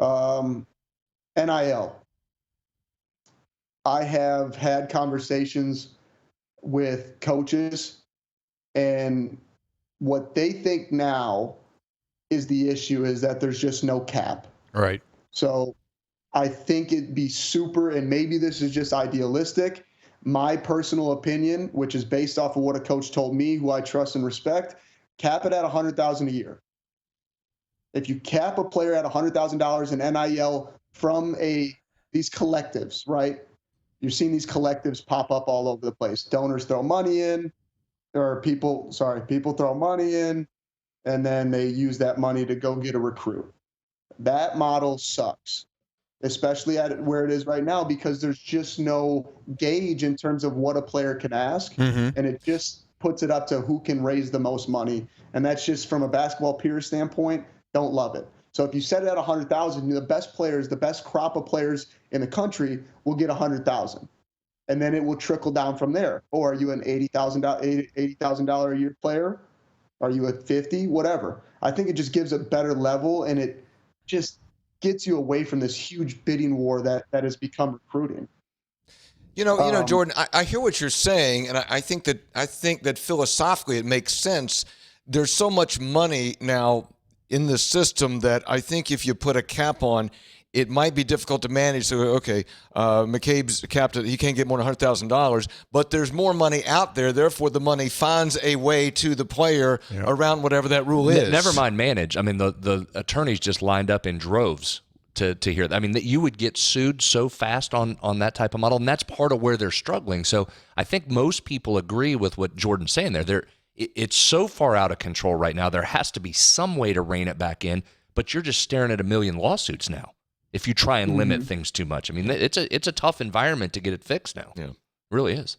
NIL. I have had conversations with coaches, and what they think now is the issue is that there's just no cap. Right. So I think it'd be super, and maybe this is just idealistic, my personal opinion, which is based off of what a coach told me, who I trust and respect, cap it at $100,000 a year. If you cap a player at $100,000 in NIL from these collectives, right? You're seeing these collectives pop up all over the place. Donors throw money in, or people throw money in, and then they use that money to go get a recruit. That model sucks, especially at where it is right now, because there's just no gauge in terms of what a player can ask. And it just puts it up to who can raise the most money. And that's just from a basketball peer standpoint, don't love it. So if you set it at 100,000, the best players, the best crop of players in the country will get 100,000. And then it will trickle down from there. Or are you an $80,000 a year player? Are you at 50? Whatever. I think it just gives a better level, and it just gets you away from this huge bidding war that has become recruiting. Jordan, I hear what you're saying, and I think that philosophically it makes sense. There's so much money now in the system that I think if you put a cap on, it might be difficult to manage. So, okay, McCabe's capped it. He can't get more than $100,000, but there's more money out there. Therefore, the money finds a way to the player around whatever that rule is. Never mind manage. I mean, the attorneys just lined up in droves to hear that. I mean, that you would get sued so fast on that type of model, and that's part of where they're struggling. So I think most people agree with what Jordan's saying there. It's so far out of control right now. There has to be some way to rein it back in, but you're just staring at a million lawsuits now if you try and limit things too much. I mean, it's a tough environment to get it fixed now. Yeah, it really is.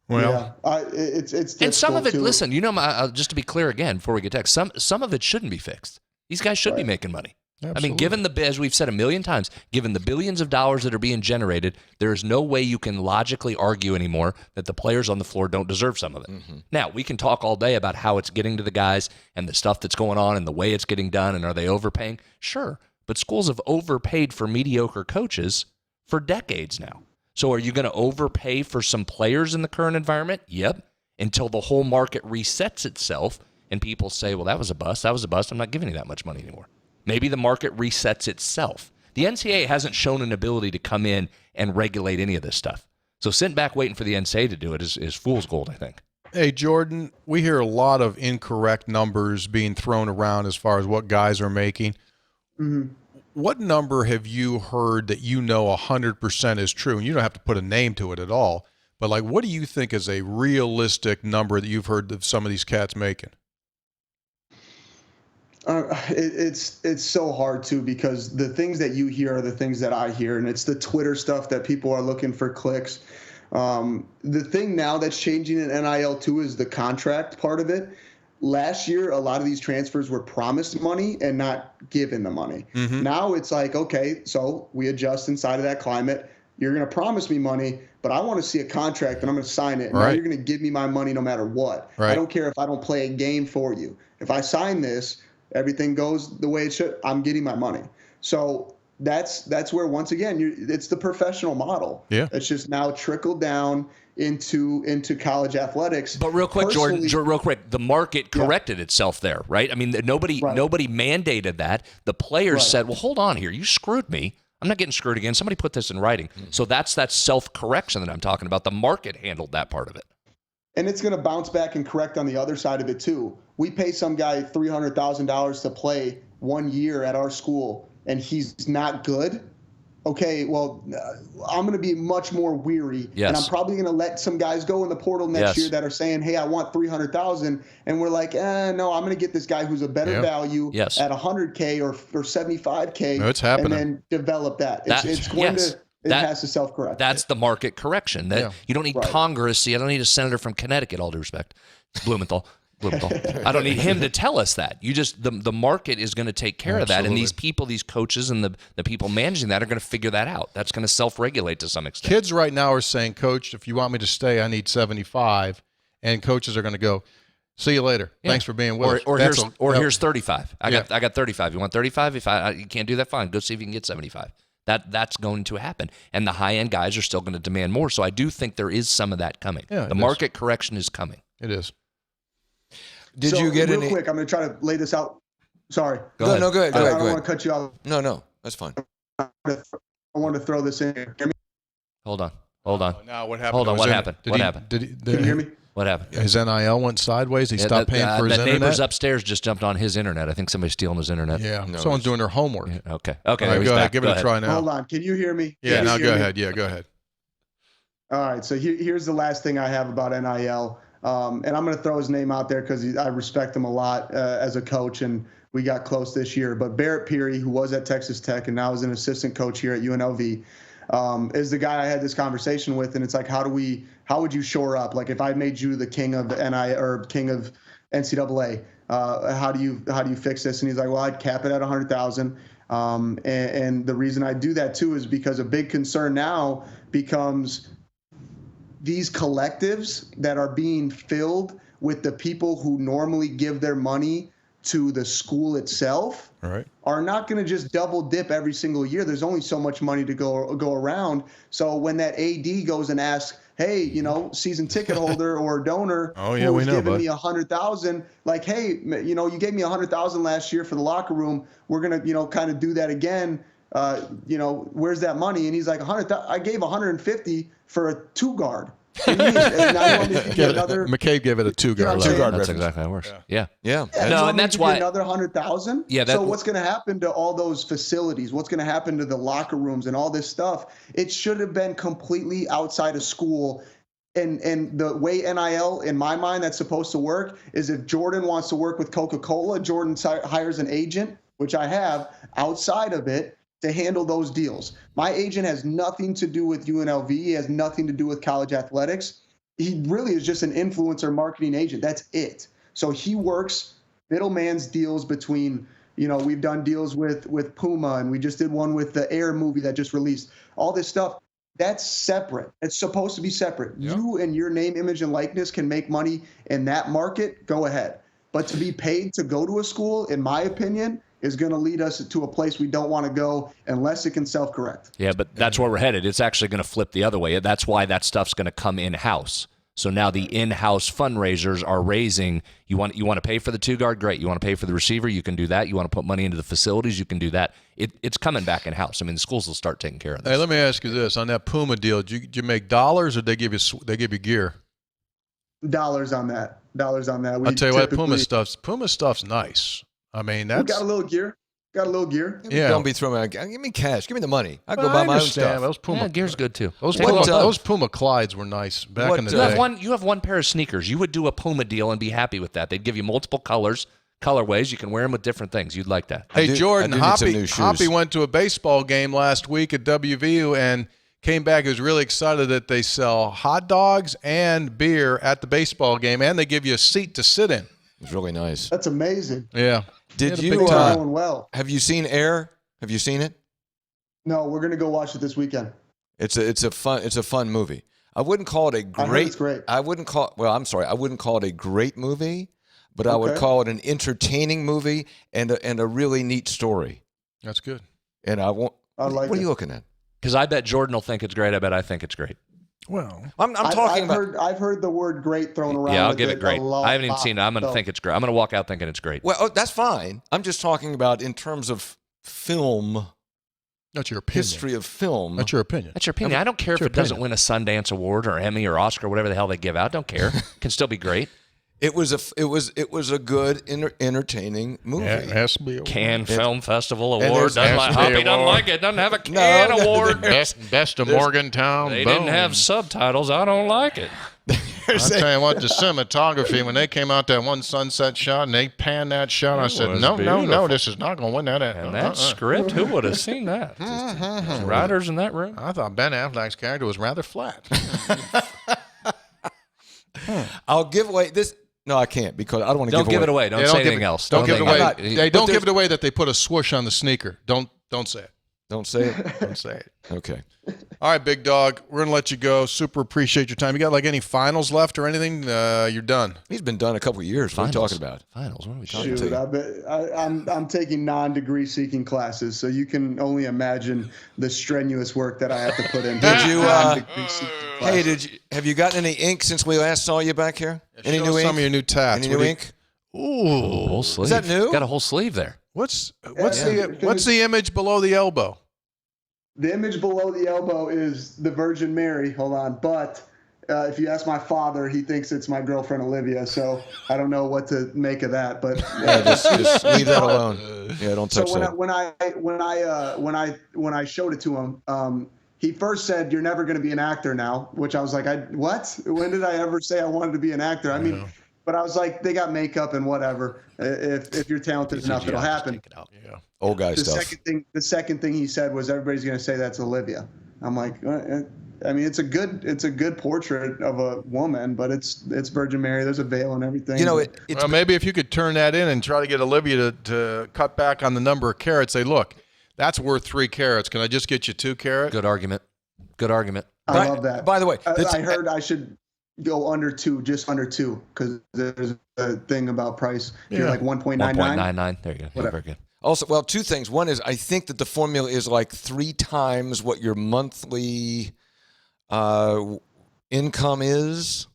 Well, it's and some of it. Listen, just to be clear again before we get text, some of it shouldn't be fixed. These guys should be making money. Absolutely. I mean, given as we've said a million times, given the billions of dollars that are being generated, there is no way you can logically argue anymore that the players on the floor don't deserve some of it. Now, we can talk all day about how it's getting to the guys and the stuff that's going on and the way it's getting done and are they overpaying? Sure, but schools have overpaid for mediocre coaches for decades now. So are you going to overpay for some players in the current environment? Yep, until the whole market resets itself and people say, well, that was a bust, I'm not giving you that much money anymore. Maybe the market resets itself. The NCAA hasn't shown an ability to come in and regulate any of this stuff. So sitting back waiting for the NCAA to do it is fool's gold, I think. Hey, Jordan, we hear a lot of incorrect numbers being thrown around as far as what guys are making. What number have you heard that 100% is true? And you don't have to put a name to it at all. But, what do you think is a realistic number that you've heard of some of these cats making? It's so hard too, because the things that you hear are the things that I hear, and it's the Twitter stuff that people are looking for clicks. The thing now that's changing in NIL too is the contract part of it. Last year, a lot of these transfers were promised money and not given the money. Now it's like, okay, so we adjust inside of that climate. You're going to promise me money, but I want to see a contract and I'm going to sign it. And now you're going to give me my money no matter what. I don't care if I don't play a game for you. If I sign this, everything goes the way it should, I'm getting my money. So that's where, once again, it's the professional model. Yeah. It's just now trickled down into college athletics. But real quick, Jordan, Personally, real quick, the market corrected itself there, right? I mean, nobody mandated that. The players said, well, hold on here. You screwed me. I'm not getting screwed again. Somebody put this in writing. So that's that self-correction that I'm talking about. The market handled that part of it. And it's going to bounce back and correct on the other side of it, too. We pay some guy $300,000 to play 1 year at our school, and he's not good. Okay, well, I'm going to be much more weary, and I'm probably going to let some guys go in the portal next year that are saying, "Hey, I want $300,000," and we're like, "No, I'm going to get this guy who's a better value at $100K or $75K, no, it's happening. and then develop that." It's going to. It has to self-correct. That's the market correction. That you don't need Congress. See, I don't need a senator from Connecticut. All due respect, Blumenthal. I don't need him to tell us that. You just the market is going to take care of that, and these people, these coaches, and the people managing that are going to figure that out. That's going to self-regulate to some extent. Kids right now are saying, "Coach, if you want me to stay, I need 75," and coaches are going to go, "See you later. Thanks for being with us." Here's 35. I got 35. You want 35? If you can't do that, fine. Go see if you can get 75. That's going to happen, and the high-end guys are still going to demand more. So I do think there is some of that coming. Yeah, the market correction is coming. It is. Did you get real quick? I'm going to try to lay this out. Sorry. Go ahead. I don't want to cut you off. No, that's fine. I want to throw this in here. Hear me? Hold on. Now what happened? Hold on. What happened? Can you hear me? What happened? His NIL went sideways. He stopped paying for his the internet. neighbors upstairs just jumped on his internet. I think somebody's stealing his internet. Yeah, someone's doing their homework. Yeah, okay. All right, go ahead. Give it a try now. Hold on. Can you hear me? Yeah, now go ahead. Yeah, go ahead. All right. So here's the last thing I have about NIL. And I'm going to throw his name out there because I respect him a lot as a coach, and we got close this year. But Barrett Peary, who was at Texas Tech and now is an assistant coach here at UNLV, is the guy I had this conversation with. And it's like, how would you shore up? Like, if I made you the king of NIL or king of NCAA, how do you fix this? And he's like, well, I'd cap it at 100,000. And the reason I do that too is because a big concern now becomes these collectives that are being filled with the people who normally give their money to the school itself are not going to just double dip every single year. There's only so much money to go around. So when that AD goes and asks, hey, season ticket holder or donor who's giving me 100,000, like, hey, you gave me 100,000 last year for the locker room. We're going to, kind of do that again. Where's that money? And he's like, 100,000. I gave 150 for a two-guard. McCabe gave it a two-guard. That's exactly how it works. Yeah. No, and that's why another 100,000. Yeah. So what's going to happen to all those facilities? What's going to happen to the locker rooms and all this stuff? It should have been completely outside of school. And the way NIL, in my mind, that's supposed to work is if Jordan wants to work with Coca-Cola, Jordan hires an agent, which I have, outside of it, to handle those deals. My agent has nothing to do with UNLV. He has nothing to do with college athletics. He really is just an influencer marketing agent. That's it. So he works middleman's deals between, we've done deals with Puma, and we just did one with the Air movie that just released. All this stuff, that's separate. It's supposed to be separate. Yep. You and your name, image, and likeness can make money in that market. Go ahead. But to be paid to go to a school, in my opinion, is going to lead us to a place we don't want to go unless it can self-correct. Yeah, but that's where we're headed. It's actually going to flip the other way. That's why that stuff's going to come in-house. So now the in-house fundraisers are raising. You want to pay for the two-guard? Great. You want to pay for the receiver? You can do that. You want to put money into the facilities? You can do that. It's coming back in-house. I mean, the schools will start taking care of this. Hey, let me ask you this. On that Puma deal, did you make dollars or did they give you gear? Dollars on that. I'll tell you what, Puma stuff's nice. I mean, we got a little gear. Yeah. Don't be throwing out. Give me cash. Give me the money. I'll go buy my own stuff. Those Puma gear's good too. Those Puma Clydes were nice back in the day. You have one pair of sneakers. You would do a Puma deal and be happy with that. They'd give you multiple colorways. You can wear them with different things. You'd like that. Hey, Jordan, Hoppy went to a baseball game last week at WVU and came back. He was really excited that they sell hot dogs and beer at the baseball game, and they give you a seat to sit in. It's really nice. That's amazing. Yeah. Did you going well? Have you seen Air? Have you seen it? No, we're gonna go watch it this weekend. It's a fun movie. I wouldn't call it a great. I heard it's great. I wouldn't call it a great movie, but I would call it an entertaining movie and a really neat story. That's good. And I like. What are you looking at? Because I bet Jordan will think it's great. I bet I think it's great. Well, I'm talking about. I've heard the word great thrown around. Yeah, I'll with give it great. a lot, I haven't even seen it. I'm going to think it's great. I'm going to walk out thinking it's great. Well, that's fine. I'm just talking about in terms of film, that's your opinion. history of film. That's your opinion. That's your opinion. I don't care if it doesn't win a Sundance Award or Emmy or Oscar, whatever the hell they give out. Don't care. It can still be great. It was a good, entertaining movie. Yeah, it has to be. Cannes Film Festival and Award. there's- Hoppy doesn't like it. Doesn't have a Cannes Award. Best of Morgantown. They boom. didn't have subtitles. I don't like it. I'll tell you what, the cinematography, when they came out that one sunset shot and they panned that shot, I said, was no, beautiful. this is not going to win that. And that script, who would have seen that? Just writers in that room. I thought Ben Affleck's character was rather flat. I'll give away this. No, I can't because I don't want to Don't give it away. Don't Yeah, say give anything it- else. Don't give it think- away. not- Hey, don't give it away that they put a swoosh on the sneaker. Don't say it. Don't say it. Don't say it. Okay. All right, big dog. We're going to let you go. Super appreciate your time. You got like any finals left or anything? You're done. He's been done a couple of years. What are you Finals. talking about? Finals. What are we talking Shoot, about? I'm taking non-degree seeking classes, so you can only imagine the strenuous work that I have to put in. Did you, non-degree seeking Hey, classes. have you gotten any ink since we last saw you back here? Any Show new ink? some of your new tats. Any new ink? Ooh. Whole sleeve. Is that new? Got a whole sleeve there. What's Yeah. the image below the elbow? The image below the elbow is the Virgin Mary. Hold on, but if you ask my father, he thinks it's my girlfriend Olivia. So I don't know what to make of that. But Yeah, just leave that alone. Yeah, don't touch so that. when I showed it to him, he first said, "You're never going to be an actor now," which I was like, "What? When did I ever say I wanted to be an actor?" I mean, but I was like, they got makeup and whatever. If you're talented enough, it'll happen. Yeah. Old guy The stuff. second thing he said was, everybody's going to say that's Olivia. I'm like, I mean, it's a good portrait of a woman, but it's Virgin Mary. There's a veil and everything. You know, but- it's Well, maybe if you could turn that in and try to get Olivia to cut back on the number of carats. Say, look, that's worth 3 carats. Can I just get you 2 carats? Good argument. Good argument. I love that. By the way, I heard I should go under 2, just under 2, because there's a thing about price. If you're like 1.99. 1.99. There you go. Whatever. Very good. Also, well, 2 things. One is I think that the formula is like 3 times what your monthly income is.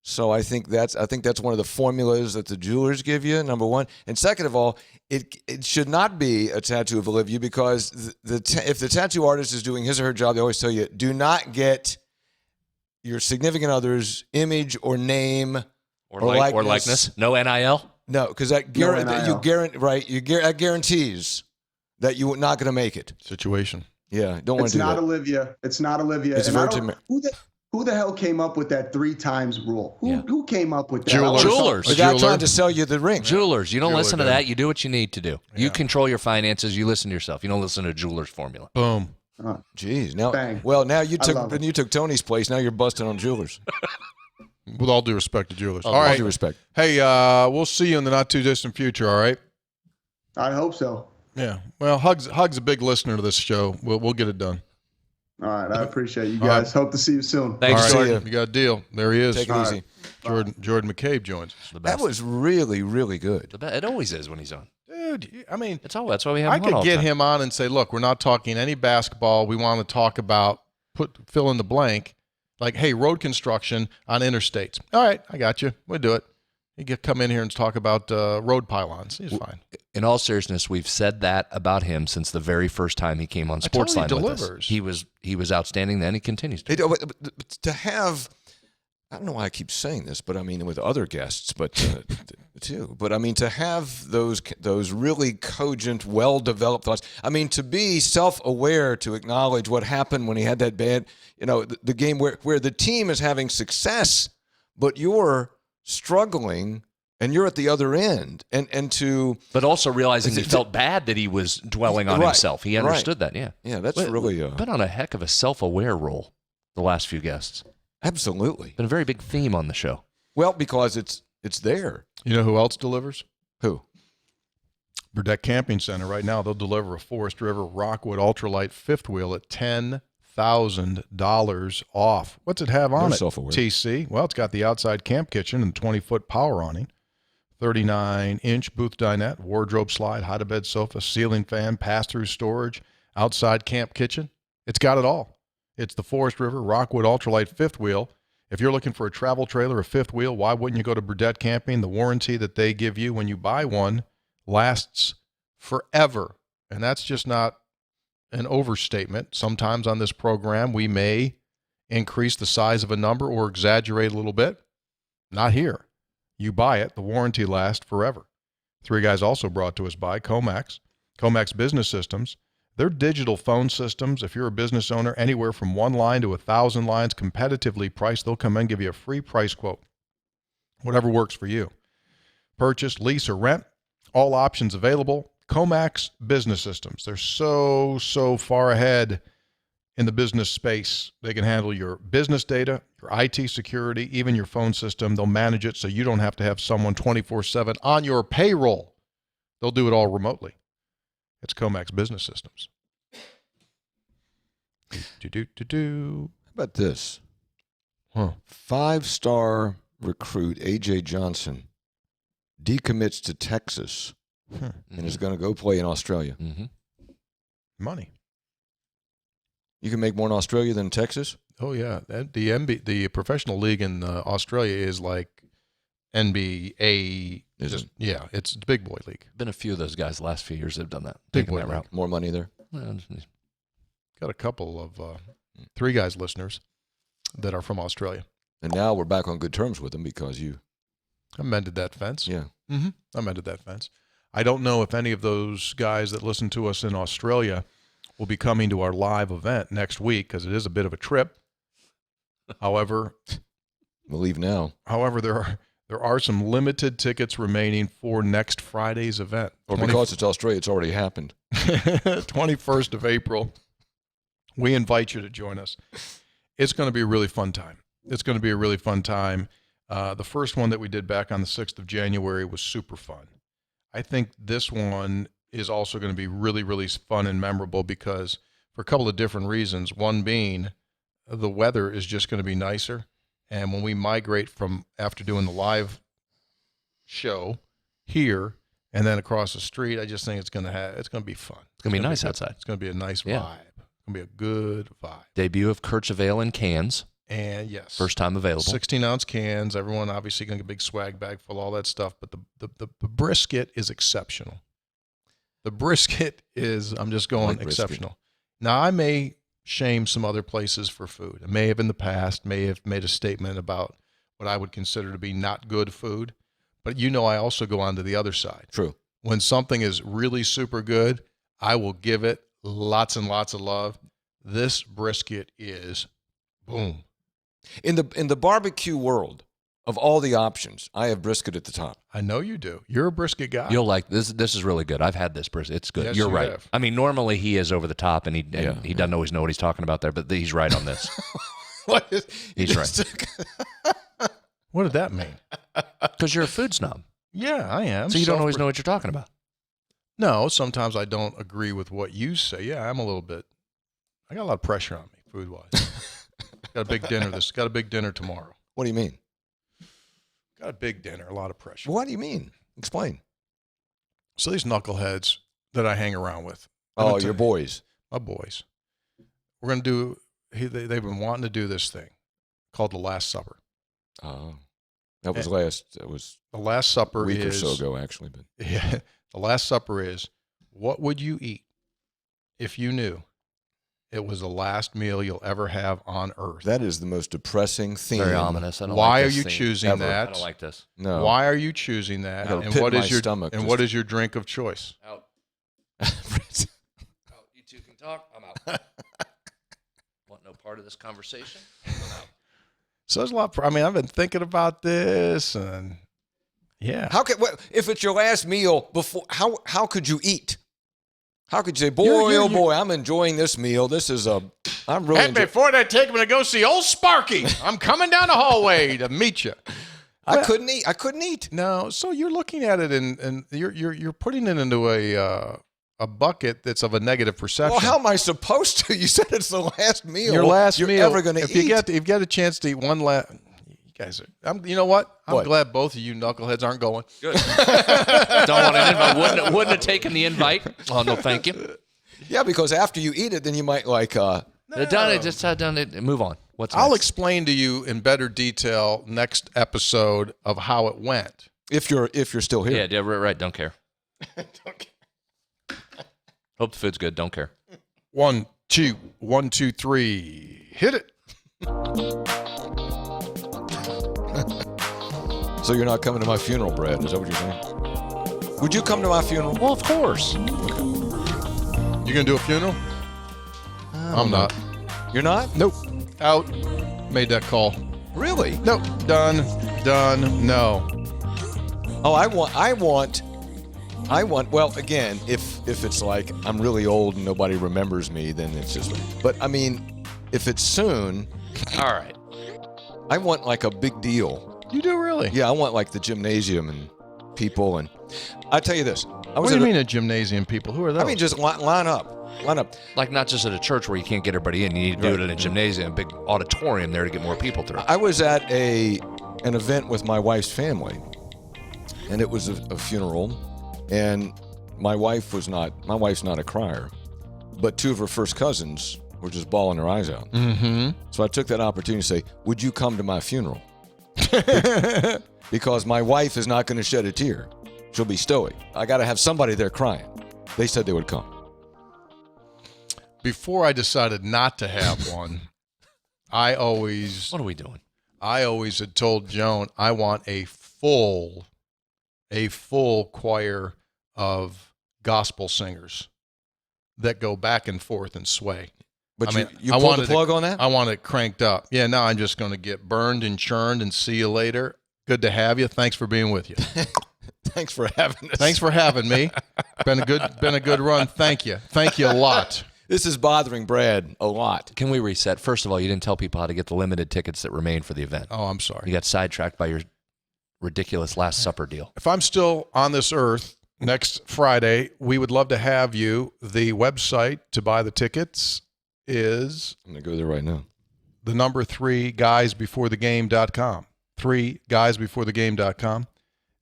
So I think that's one of the formulas that the jewelers give you. Number one, and second of all, it should not be a tattoo of Olivia because if the tattoo artist is doing his or her job, they always tell you do not get your significant other's image or name Or likeness. No NIL. No, because that guarantees that you're not going to make it. Situation. Yeah, don't want It's to do not that. Olivia. It's not Olivia. It's And I Virgin don't- Mary. who the hell came up with that 3 times rule? Who came up with that? Jewelers. Jewelers. The guy Jeweler. trying to sell you the ring. Jewelers. You don't Jeweler listen to did. that. You do what you need to do. You control your finances. You listen to yourself. You don't listen to a jeweler's formula. Boom. Jeez. Now, Bang. well, now you love it. took Tony's place. Now you're busting on jewelers. With all due respect to jewelers. All All right. due respect. Hey, we'll see you in the not too distant future. All right. I hope so. Yeah. Well, Hug's a big listener to this show. We'll get it done. All right. I appreciate you guys. Hope to see you soon. Thanks, All right. Jordan. You got a deal. There he is. Take it easy. Jordan McCabe joins us. The That best. was really, really good. It always is when he's on. Dude, I mean, That's why we have I him on all could the get time. him on and say, look, we're not talking any basketball. We want to talk about fill in the blank. Like, hey, road construction on interstates. All right, I got you. We'll do it. You can come in here and talk about road pylons. He's fine. In all seriousness, we've said that about him since the very first time he came on told you he Sportsline with us. delivers. He was outstanding then. He continues to. But to have, I don't know why I keep saying this, but I mean with other guests, but too. But I mean to have those really cogent, well-developed thoughts. I mean to be self-aware, to acknowledge what happened when he had that bad, the game where the team is having success, but you're struggling and you're at the other end, and to But also realizing he felt bad that he was dwelling on Right, himself. He understood that, yeah. yeah, that's But- really Been on a heck of a self-aware role the last few guests. absolutely Been a very big theme on the show. well because it's there. You know who else delivers? Who? Burdette Camping Center. Right now, they'll deliver a Forest River Rockwood Ultralight fifth wheel at $10,000 off. What's it have on They're it? self-aware. TC. Well, it's got the outside camp kitchen and 20-foot power awning, 39-inch booth dinette, wardrobe slide, hide-to-bed sofa, ceiling fan, pass-through storage, outside camp kitchen. It's got it all. It's the Forest River Rockwood Ultralight fifth wheel. If you're looking for a travel trailer, a fifth wheel, why wouldn't you go to Burdette Camping? The warranty that they give you when you buy one lasts forever. And that's just not an overstatement. Sometimes on this program, we may increase the size of a number or exaggerate a little bit. Not here. You buy it, the warranty lasts forever. Three Guys also brought to us by Comax Business Systems. Their digital phone systems, if you're a business owner, anywhere from 1 line to 1,000 lines, competitively priced. They'll come in and give you a free price quote. Whatever works for you. Purchase, lease, or rent. All options available. Comax Business Systems. They're so far ahead in the business space. They can handle your business data, your IT security, even your phone system. They'll manage it so you don't have to have someone 24/7 on your payroll. They'll do it all remotely. It's Comax Business Systems. How about this? 5-star recruit A.J. Johnson decommits to Texas and is going to go play in Australia. Money. You can make more in Australia than Texas? Oh, yeah. The professional league in Australia is like NBA. Yeah, it's a big boy league. Been a few of those guys the last few years that have done that. Big boy league. More money there? Got a couple of Three Guys listeners that are from Australia. And now we're back on good terms with them because you amended that fence. Yeah. Amended that fence. I don't know if any of those guys that listen to us in Australia will be coming to our live event next week because it is a bit of a trip. However, we'll leave now. However, there are some limited tickets remaining for next Friday's event. Or because it's Australia, it's already happened. 21st of April. We invite you to join us. It's going to be a really fun time. The first one that we did back on the 6th of January was super fun. I think this one is also going to be really, really fun and memorable because for a couple of different reasons. One being the weather is just going to be nicer. And when we migrate from after doing the live show here and then across the street, I just think it's going to be fun. It's going to be nice outside. It's going to be a nice vibe. It's going to be a good vibe. Debut of Kirch Ale in cans. And yes. First time available. 16-ounce cans. Everyone obviously going to get a big swag bag full of all that stuff. But the brisket is exceptional. The brisket is, I'm just going exceptional. Brisket. Now, I may shame some other places for food. I may have in the past, may have made a statement about what I would consider to be not good food. But I also go on to the other side. True. When something is really super good, I will give it lots and lots of love. This brisket is boom. In the barbecue world, of all the options, I have brisket at the top. I know you do. You're a brisket guy. You'll like this. This is really good. I've had this brisket. It's good. Yes, You're you right. have. I mean, normally he is over the top, and he doesn't always know what he's talking about there, but he's right on this. He's right. What did that mean? Because you're a food snob. Yeah, I am. So you don't always know what you're talking about. No, sometimes I don't agree with what you say. Yeah, I'm a little bit. I got a lot of pressure on me, food-wise. Got a big dinner. Got a big dinner tomorrow. What do you mean? Got a big dinner. A lot of pressure. What do you mean? Explain. So these knuckleheads that I hang around with. Oh, your boys. My boys. We're gonna do. They've been wanting to do this thing called the Last Supper. Oh, that was the Last Supper. A week or so ago, actually. But yeah, the Last Supper is, what would you eat if you knew it was the last meal you'll ever have on earth? That is the most depressing theme. Very ominous. I don't Why like are you choosing ever. that? I don't like this. No. Why are you choosing that? And what is your drink of choice? Out. You two can talk. I'm out. Want no part of this conversation? I'm out. So there's a lot. I've been thinking about this, and yeah. If it's your last meal before? How could you eat? How could you say, boy, I'm enjoying this meal. This is I'm really. And before they take me to go see old Sparky, I'm coming down the hallway to meet you. I couldn't eat. No, so you're looking at it and you're putting it into a bucket that's of a negative perception. Well, how am I supposed to? You said it's the last meal. Your last you're meal. Ever going to eat? If you get a chance to eat one last. You guys are. You know what? I'm glad both of you knuckleheads aren't going. Good. Don't want an invite. Wouldn't have taken the invite. Oh, no, thank you. Yeah, because after you eat it, then you might No, Done it. Just done it. Move on. What's I'll next? explain to you in better detail next episode of how it went. If you're still here. Yeah, right. Don't care. Don't care. Hope the food's good. Don't care. 1, 2, 1, 2, 3. Hit it. So you're not coming to my funeral, Brad? Is that what you're saying? Would you come to my funeral? Well, of course. You gonna do a funeral? I'm not. You're not? Nope. Out. Made that call. Really? Nope. Done. No. Oh, I want. Well, again, if it's like I'm really old and nobody remembers me, then it's just. But I mean, if it's soon, All right. I want like a big deal. You do really? Yeah, I want like the gymnasium and people, and I tell you this. What do you mean a gymnasium people? Who are those? I mean, just line up. Like not just at a church where you can't get everybody in. You need to do it in a gymnasium, a big auditorium there to get more people through. I was at an event with my wife's family, and it was a funeral, and my wife's not a crier, but two of her first cousins were just bawling their eyes out. Mm-hmm. So I took that opportunity to say, would you come to my funeral? Because my wife is not going to shed a tear. She'll be stoic. I got to have somebody there crying. They said they would come. Before I decided not to have one, What are we doing? I always had told Joan I want a full choir of gospel singers that go back and forth and sway. But I mean, you I pulled wanted the plug on that? I want it cranked up. Yeah, now I'm just going to get burned and churned and see you later. Good to have you. Thanks for being with you. Thanks for having us. Thanks for having me. Been a good run. Thank you a lot. This is bothering Brad a lot. Can we reset? First of all, you didn't tell people how to get the limited tickets that remain for the event. Oh, I'm sorry. You got sidetracked by your ridiculous Last Supper deal. If I'm still on this earth next Friday, we would love to have you. The website to buy the tickets is I'm going to go there right now. the number 3 guysbeforethegame.com. 3guysbeforethegame.com.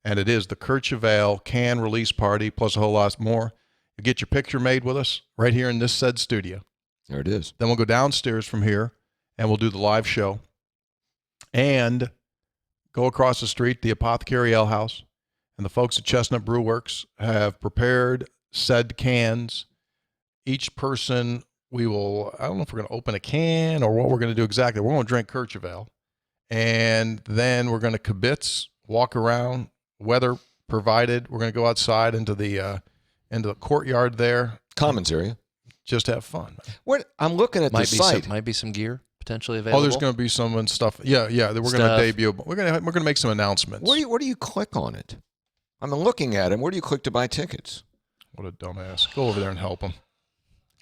And it is the Kurt Chevelle can release party plus a whole lot more. You get your picture made with us right here in this said studio. There it is. Then we'll go downstairs from here and we'll do the live show and go across the street, the Apothecary Ale House. And the folks at Chestnut Brew Works have prepared said cans. Each person, I don't know if we're going to open a can or what we're going to do exactly. We're going to drink Kurt Chevelle. And then we're going to kibitz, walk around, weather provided. We're going to go outside into the courtyard there. Commons area. Just have fun. What I'm looking at the site. Might be some gear potentially available. Oh, there's going to be some stuff. Yeah. We're going to debut. We're going to make some announcements. Where do you click on it? I'm looking at him. Where do you click to buy tickets? What a dumbass. Go over there and help them.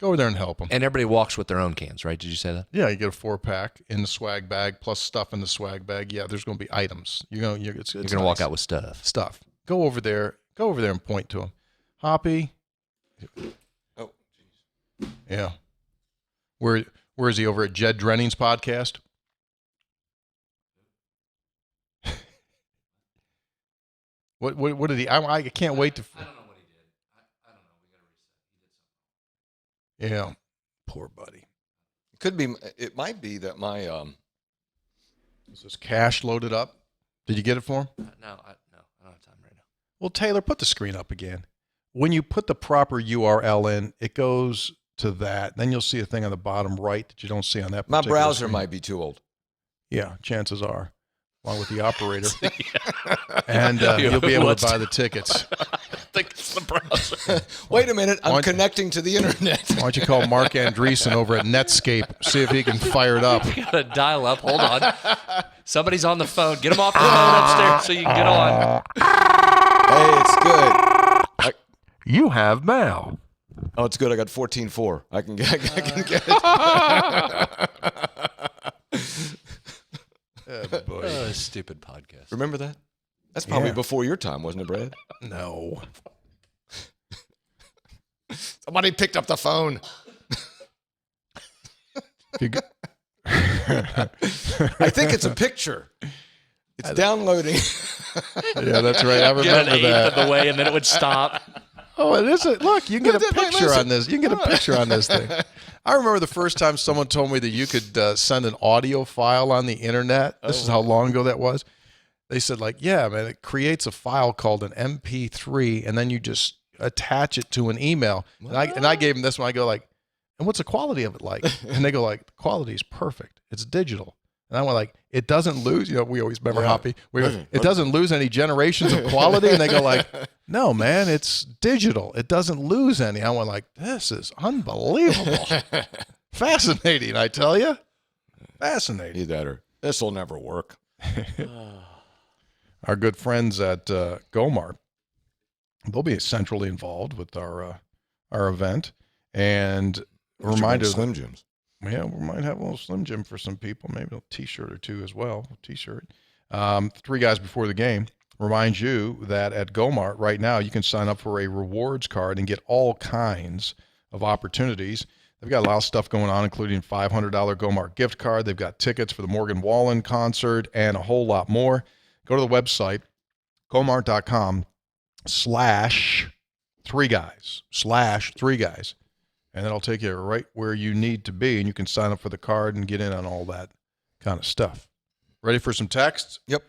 And everybody walks with their own cans, right? Did you say that? Yeah, you get a 4-pack in the swag bag plus stuff in the swag bag. Yeah, there's going to be items. You're going to walk out with stuff. Go over there and point to them. Hoppy. Oh, jeez. Yeah. Where is he? Over at Jed Drenning's podcast? What did he? I can't wait to. I don't know what he did. I don't know. We got to reset. He did something. Yeah. Poor buddy. It might be that my Is this cash loaded up? Did you get it for him? No, I don't have time right now. Well, Taylor, put the screen up again. When you put the proper URL in, it goes to that. Then you'll see a thing on the bottom right that you don't see on that. my particular browser screen. might be too old. Yeah, chances are, along with the operator. And you'll be able to buy the tickets. I think it's the browser. Wait a minute, I'm connecting to the internet. Why don't you call Mark Andreesen over at Netscape, see if he can fire it up. You got to dial up. Hold on. Somebody's on the phone. Get him off the phone upstairs so you can get on. Hey, it's good. You have mail. Oh, it's good. I got 14.4. I can get it. Oh, boy. Stupid podcast. Remember that? That's probably before your time, wasn't it, Brad? No. Somebody picked up the phone. I think it's a picture. It's downloading. Yeah, that's right. I remember Get an eighth that. of the way, and then it would stop. Oh, it is. Look, you can get a picture listen. on this. You can get a picture on this thing. I remember the first time someone told me that you could send an audio file on the internet. This is how long ago that was. They said, like, yeah, man, it creates a file called an MP3, and then you just attach it to an email. And I gave them this one. I go like, and what's the quality of it like? And they go like, the quality is perfect. It's digital. And I went like, it doesn't lose. You know, we always remember Hoppy. It doesn't lose any generations of quality. And they go like, no, man, it's digital. It doesn't lose any. I went like, this is unbelievable. Fascinating, I tell you. Fascinating. Either that or this will never work. Our good friends at Gomart, they'll be centrally involved with our event. And reminder, Slim Jims. Yeah, we might have a little Slim Jim for some people, maybe a T-shirt or two as well. T-shirt. 3 guys before the game. Remind you that at Gomart right now, you can sign up for a rewards card and get all kinds of opportunities. They've got a lot of stuff going on, including $500 Gomart gift card. They've got tickets for the Morgan Wallen concert and a whole lot more. Go to the website, gomart.com/3guys. And that'll take you right where you need to be, and you can sign up for the card and get in on all that kind of stuff. Ready for some texts? Yep.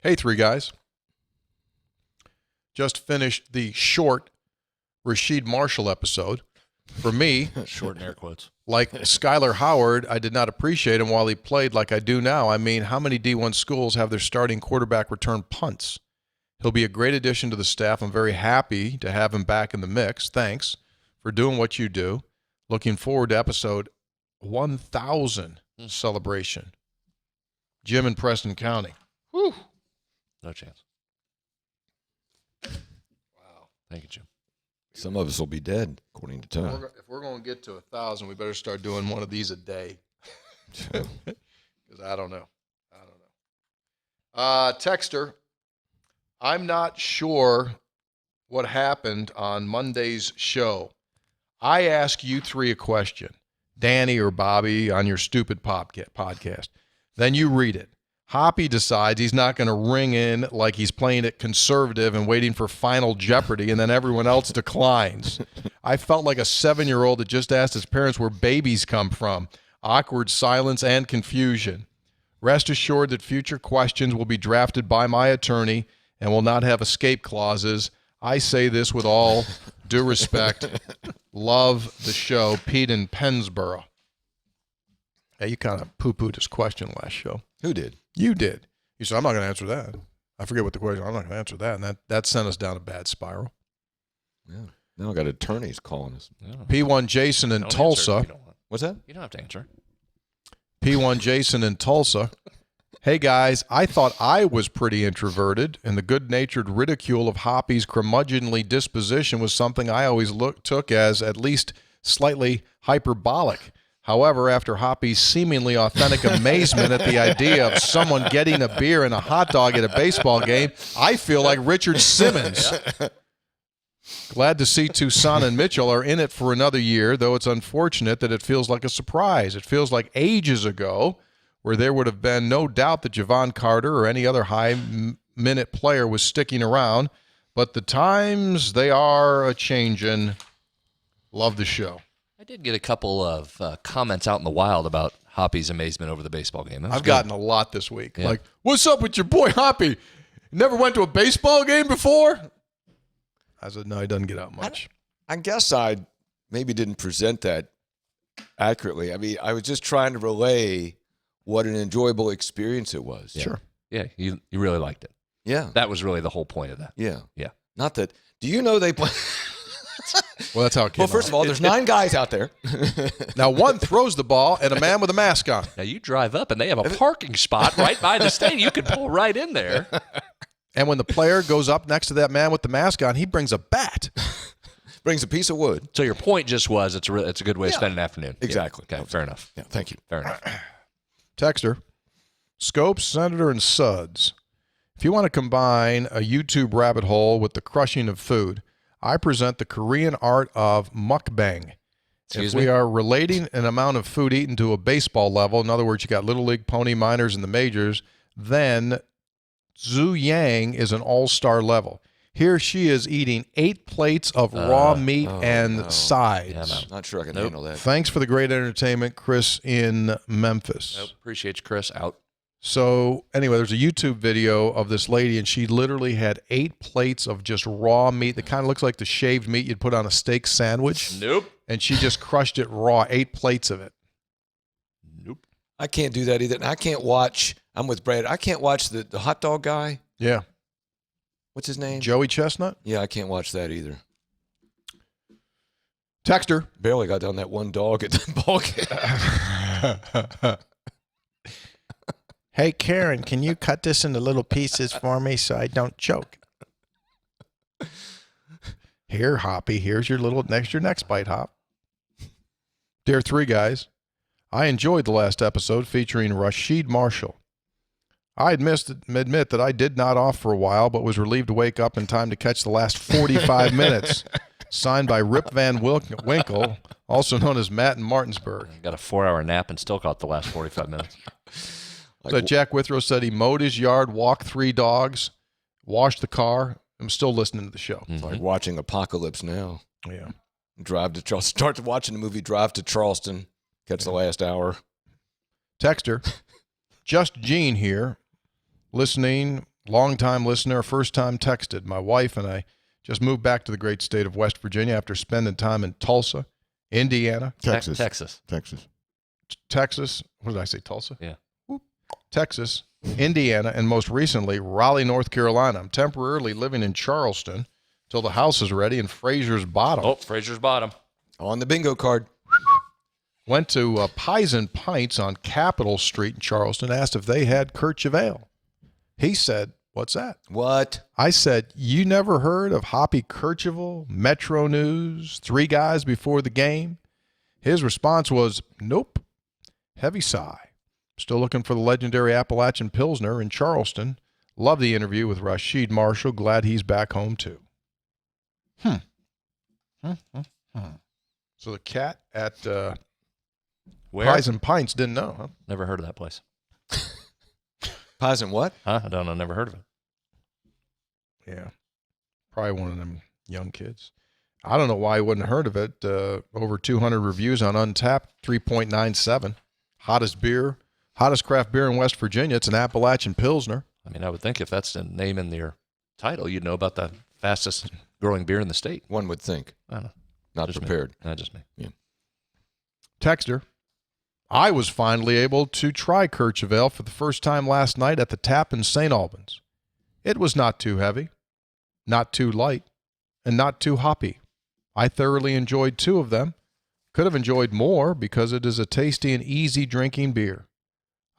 Hey, 3 guys. Just finished the short Rasheed Marshall episode. For me, Short in air quotes. like Skylar Howard, I did not appreciate him while he played like I do now. I mean, how many D1 schools have their starting quarterback return punts? He'll be a great addition to the staff. I'm very happy to have him back in the mix. Thanks for doing what you do. Looking forward to episode 1000 celebration. Jim in Preston County. Whew. No chance. Wow. Thank you, Jim. Some of us will be dead, according to time. If we're going to get to 1,000, we better start doing one of these a day. Because I don't know. Texter, I'm not sure what happened on Monday's show. I ask you 3 a question, Danny or Bobby, on your stupid podcast. Then you read it. Hoppy decides he's not going to ring in like he's playing it conservative and waiting for Final Jeopardy, and then everyone else declines. I felt like a 7-year-old that just asked his parents where babies come from. Awkward silence and confusion. Rest assured that future questions will be drafted by my attorney and will not have escape clauses. I say this with all due respect. Love the show. Pete in Pennsboro. Hey, you kind of poo-pooed his question last show. Who did? You did. You said, I'm not going to answer that. I forget what the question. I'm not going to answer that. And that sent us down a bad spiral. Yeah. Now I got attorneys calling us. P1 Jason in Tulsa. What's that? You don't have to answer. P1 Jason in Tulsa. Hey, guys, I thought I was pretty introverted, and the good-natured ridicule of Hoppy's curmudgeonly disposition was something I always took as at least slightly hyperbolic. However, after Hoppy's seemingly authentic amazement at the idea of someone getting a beer and a hot dog at a baseball game, I feel like Richard Simmons. Glad to see Tucson and Mitchell are in it for another year, though it's unfortunate that it feels like a surprise. It feels like ages ago, where there would have been no doubt that Javon Carter or any other high-minute player was sticking around. But the times, they are a-changin'. Love the show. I did get a couple of comments out in the wild about Hoppy's amazement over the baseball game. I've gotten a lot this week. Yeah. Like, what's up with your boy Hoppy? Never went to a baseball game before? I said, no, he doesn't get out much. I guess I maybe didn't present that accurately. I mean, I was just trying to relay what an enjoyable experience it was. Yeah. Sure. Yeah, you really liked it. Yeah. That was really the whole point of that. Yeah. Yeah. Not that. Do you know they play? Well, that's how it came Well, first of all, there's 9 guys out there. Now, one throws the ball and a man with a mask on. Now, you drive up, and they have a parking spot right by the stadium. You could pull right in there. And when the player goes up next to that man with the mask on, he brings a bat. Brings a piece of wood. So your point just was it's a good way to spend an afternoon. Exactly. Yeah. Okay, fair enough. Yeah, thank you. Fair enough. Texter, Scopes, Senator, and Suds. If you want to combine a YouTube rabbit hole with the crushing of food, I present the Korean art of mukbang. If we are relating an amount of food eaten to a baseball level, in other words, you got Little League, Pony Miners, and the majors, then Zhu Yang is an all-star level. Here she is eating 8 plates of raw meat and sides. Yeah, no. Not sure I can handle that. Thanks for the great entertainment, Chris in Memphis. Nope. Appreciate you, Chris. Out. So anyway, there's a YouTube video of this lady, and she literally had 8 plates of just raw meat that kind of looks like the shaved meat you'd put on a steak sandwich. Nope. And she just crushed it raw, 8 plates of it. Nope. I can't do that either. And I can't watch. I'm with Brad. I can't watch the hot dog guy. Yeah. What's his name? Joey Chestnut? Yeah, I can't watch that either. Texter. Barely got down that one dog at the ball game. Hey, Karen, can you cut this into little pieces for me so I don't choke? Here, Hoppy, here's your next bite, Hop. Dear Three Guys, I enjoyed the last episode featuring Rashid Marshall. I admit that I did not off for a while, but was relieved to wake up in time to catch the last 45 minutes. Signed by Rip Van Winkle, also known as Matt in Martinsburg. Got a 4-hour nap and still caught the last 45 minutes. So Jack Withrow said he mowed his yard, walked 3 dogs, washed the car. I'm still listening to the show. It's like watching Apocalypse Now. Yeah. Drive to Charleston. Start watching the movie Drive to Charleston. Catch the last hour. Texter, Just Gene here, listening, long-time listener, first-time texted. My wife and I just moved back to the great state of West Virginia after spending time in Tulsa, Indiana. Texas. Texas. What did I say, Tulsa? Yeah. Texas, Indiana, and most recently, Raleigh, North Carolina. I'm temporarily living in Charleston till the house is ready in Fraser's Bottom. Oh, Fraser's Bottom. On the bingo card. Went to Pies and Pints on Capitol Street in Charleston, asked if they had Kirchhoff. He said, what's that? What? I said, you never heard of Hoppy Kirchhoff, Metro News, 3 Guys Before the Game? His response was, nope. Heavy sigh. Still looking for the legendary Appalachian Pilsner in Charleston. Love the interview with Rashid Marshall. Glad he's back home, too. So the cat at Where? Pies and Pints didn't know, huh? Never heard of that place. Pies and what? Huh? I don't know. Never heard of it. Yeah. Probably one of them young kids. I don't know why he wouldn't have heard of it. Over 200 reviews on Untapped, 3.97. Hottest craft beer in West Virginia. It's an Appalachian Pilsner. I mean, I would think if that's the name in your title, you'd know about the fastest growing beer in the state. One would think. I don't know. Not Just prepared. Me. Not just me. Yeah. Texter, I was finally able to try Kirchhoff for the first time last night at the Tap in St. Albans. It was not too heavy, not too light, and not too hoppy. I thoroughly enjoyed 2 of them. Could have enjoyed more because it is a tasty and easy drinking beer.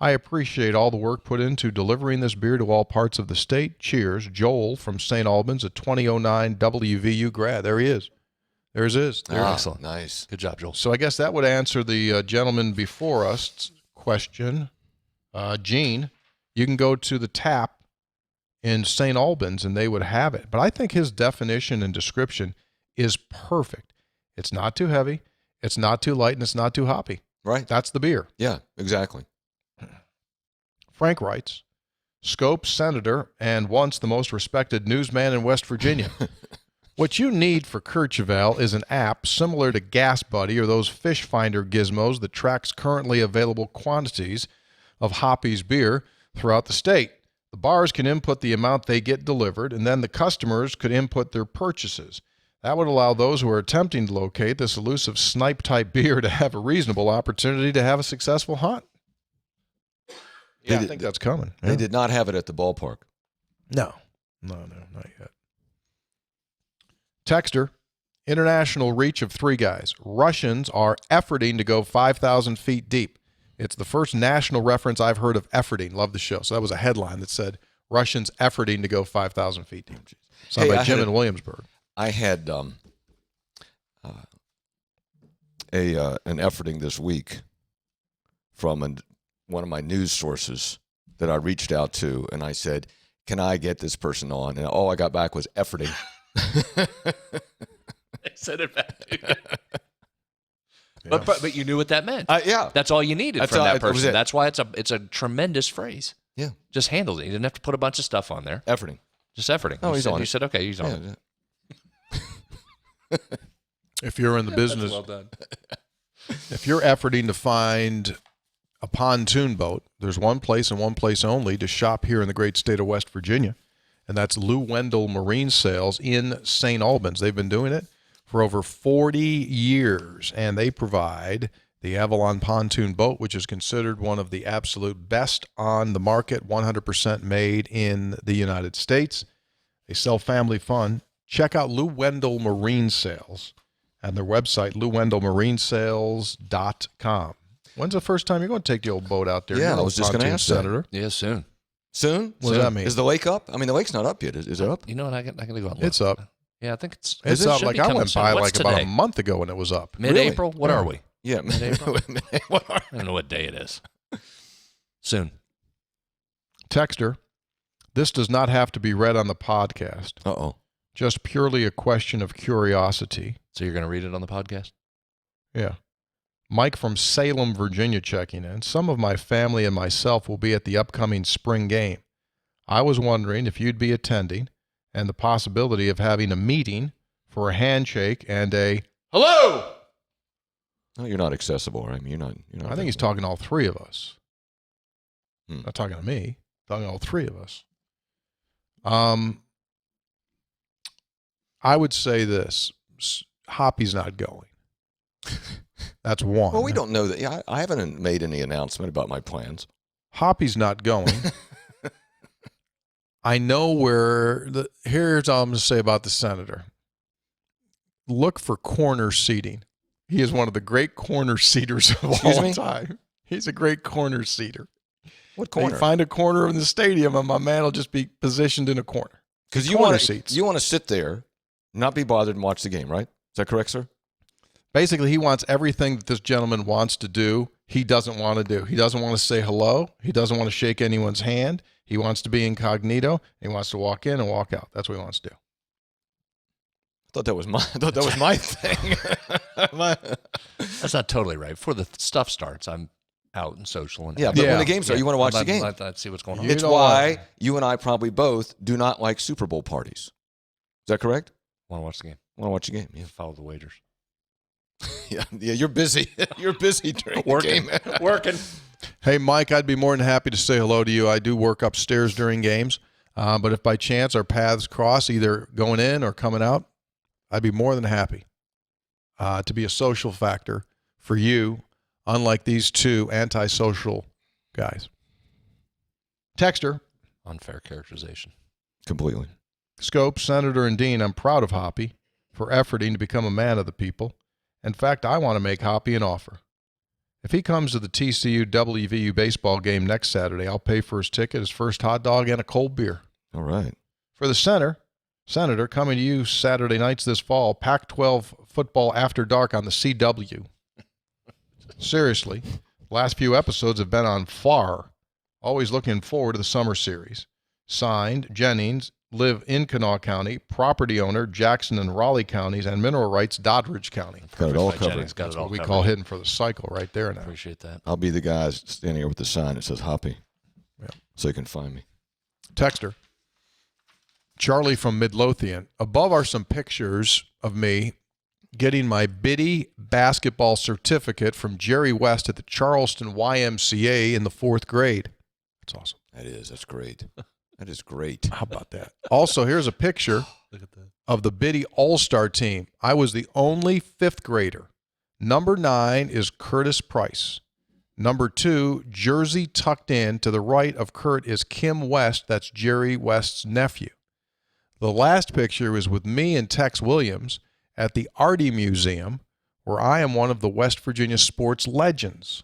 I appreciate all the work put into delivering this beer to all parts of the state. Cheers, Joel from St. Albans, a 2009 WVU grad. There he is. There's his. There. Excellent. Nice. Good job, Joel. So I guess that would answer the gentleman before us question. Gene, you can go to the Tap in St. Albans and they would have it. But I think his definition and description is perfect. It's not too heavy, it's not too light, and it's not too hoppy. Right. That's the beer. Yeah, exactly. Frank writes, Scope senator and once the most respected newsman in West Virginia. What you need for Kirchhoff is an app similar to Gas Buddy or those fish finder gizmos that tracks currently available quantities of Hoppy's beer throughout the state. The bars can input the amount they get delivered, and then the customers could input their purchases. That would allow those who are attempting to locate this elusive snipe-type beer to have a reasonable opportunity to have a successful hunt. Yeah, I think that's coming. They did not have it at the ballpark. No, not yet. Texter, international reach of 3 guys. Russians are efforting to go 5,000 feet deep. It's the first national reference I've heard of efforting. Love the show. So that was a headline that said, Russians efforting to go 5,000 feet deep. Signed by Jim in Williamsburg. I had an efforting this week from one of my news sources that I reached out to, and I said, can I get this person on? And all I got back was efforting. They said it back. But you knew what that meant. Yeah. That's all you needed from that person. That's why it's a tremendous phrase. Yeah. Just handles it. He didn't have to put a bunch of stuff on there. Efforting. Just efforting. Oh, he's on You it. said, okay, he's on it. If you're in the business, Well done. if you're efforting to find a pontoon boat, there's one place and one place only to shop here in the great state of West Virginia, and that's Lou Wendell Marine Sales in St. Albans. They've been doing it for over 40 years, and they provide the Avalon pontoon boat, which is considered one of the absolute best on the market, 100% made in the United States. They sell family fun. Check out Lou Wendell Marine Sales and their website, LouWendellMarineSales.com. When's the first time you're going to take the old boat out there? Yeah, You're I was just going to pontoon ask that. Senator. Yeah, soon. Soon? What does that mean? Is the lake up? I mean, the lake's not up yet. Is it up? You know what? I can go out and look. It's up. Yeah, I think it's Up. should Like be I coming went soon. by What's like about today? a month ago when it was up. Mid-April? What Yeah. are we? Yeah. Mid-April? What are I don't know what day it is. Soon. Texter, this does not have to be read on the podcast. Uh-oh. Just purely a question of curiosity. So you're going to read it on the podcast? Yeah. Mike from Salem, Virginia checking in. Some of my family and myself will be at the upcoming spring game. I was wondering if you'd be attending and the possibility of having a meeting for a handshake and a hello. No, you're not accessible, right? I mean, you're not. I think he's talking to all three of us. Hmm. Not talking to me, talking to all three of us. I would say this. Hoppy's not going. That's one. Well, we don't know that. Yeah, I haven't made any announcement about my plans. Hoppy's not going. I know where here's all I'm going to say about the senator. Look for corner seating. He is one of the great corner seaters of all time. He's a great corner seater. What corner? You find a corner in the stadium, and my man will just be positioned in a corner. Because you Corner want seats. you want to sit there, not be bothered, and watch the game, right? Is that correct, sir? Basically, he wants everything that this gentleman wants to do, he doesn't want to do. He doesn't want to say hello. He doesn't want to shake anyone's hand. He wants to be incognito. He wants to walk in and walk out. That's what he wants to do. I thought that was my thing. That's not totally right. Before the stuff starts, I'm out and social. And Yeah, but when the games start, you want to watch the game. Let's see what's going on. You It's don't why want- you and I probably both do not like Super Bowl parties. Is that correct? Want to watch the game. Want to watch the game? Yeah. Follow the wagers. Yeah, you're busy. You're busy during the game. Working. Hey, Mike, I'd be more than happy to say hello to you. I do work upstairs during games, but if by chance our paths cross, either going in or coming out, I'd be more than happy to be a social factor for you, unlike these two antisocial guys. Texter, Unfair characterization. Completely. Scope, Senator, and Dean, I'm proud of Hoppy for efforting to become a man of the people. In fact, I want to make Hoppy an offer. If he comes to the TCU WVU baseball game next Saturday, I'll pay for his ticket, his first hot dog, and a cold beer. All right. For the Senator, coming to you Saturday nights this fall, Pac-12 football after dark on the CW. Seriously, the last few episodes have been on fire. Always looking forward to the summer series. Signed, Jennings, live in Kanawha County, property owner, Jackson and Raleigh counties, and mineral rights, Doddridge County. Got it all By covered. Jennings, got That's it all what we covered. call hidden for the cycle right there now. Appreciate that. I'll be the guy standing here with the sign that says Hoppy. Yeah. So you can find me. Texter. Charlie from Midlothian. Above are some pictures of me getting my Biddy basketball certificate from Jerry West at the Charleston YMCA in the 4th grade. That's awesome. That's great. That is great. How about that? Also, here's a picture Look at that. of the Biddy All-Star team. I was the only 5th grader. Number 9 is Curtis Price. Number 2, jersey tucked in to the right of Kurt, is Kim West. That's Jerry West's nephew. The last picture is with me and Tex Williams at the Arty Museum, where I am one of the West Virginia sports legends.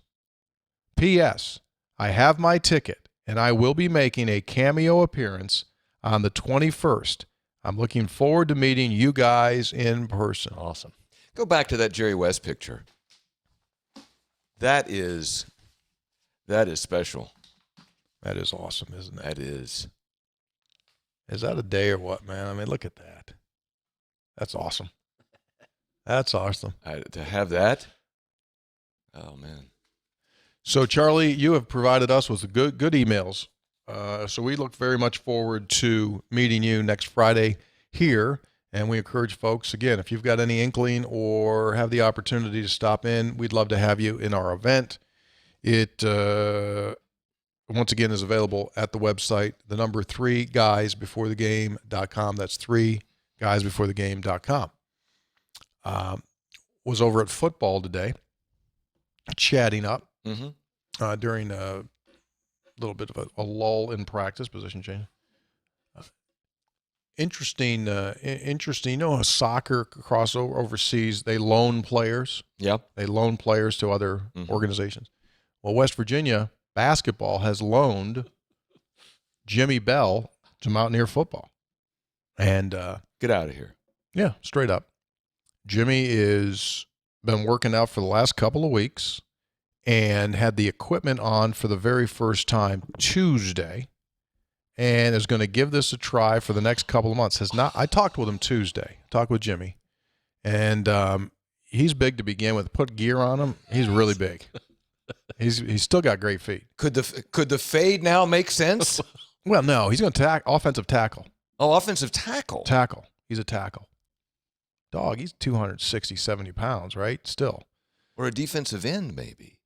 P.S. I have my ticket, and I will be making a cameo appearance on the 21st. I'm looking forward to meeting you guys in person. Awesome. Go back to that Jerry West picture. That is special. That is awesome, isn't it? That is. Is that a day or what, man? I mean, look at that. That's awesome. That's awesome. To have that. Oh man. So, Charlie, you have provided us with good emails So we look very much forward to meeting you next Friday here. And we encourage folks, again, if you've got any inkling or have the opportunity to stop in, we'd love to have you in our event. It, once again, is available at the website, the number 3guysbeforethegame.com. That's 3guysbeforethegame.com. Was over at football today, chatting up during a little bit of a lull in practice, position change. Interesting. You know, soccer crossover overseas, they loan players. Yep. They loan players to other organizations. Well, West Virginia basketball has loaned Jimmy Bell to Mountaineer football. And get out of here. Yeah, straight up. Jimmy is been working out for the last couple of weeks and had the equipment on for the very first time Tuesday, and is going to give this a try for the next couple of months. I talked with him Tuesday, talked with Jimmy, and he's big to begin with. Put gear on him, he's really big. He's still got great feet. Could the fade now make sense? Well, no, he's going to offensive tackle. Oh, offensive tackle. Tackle. He's a tackle. Dog, he's 260, 70 pounds, right? Still. Or a defensive end, maybe.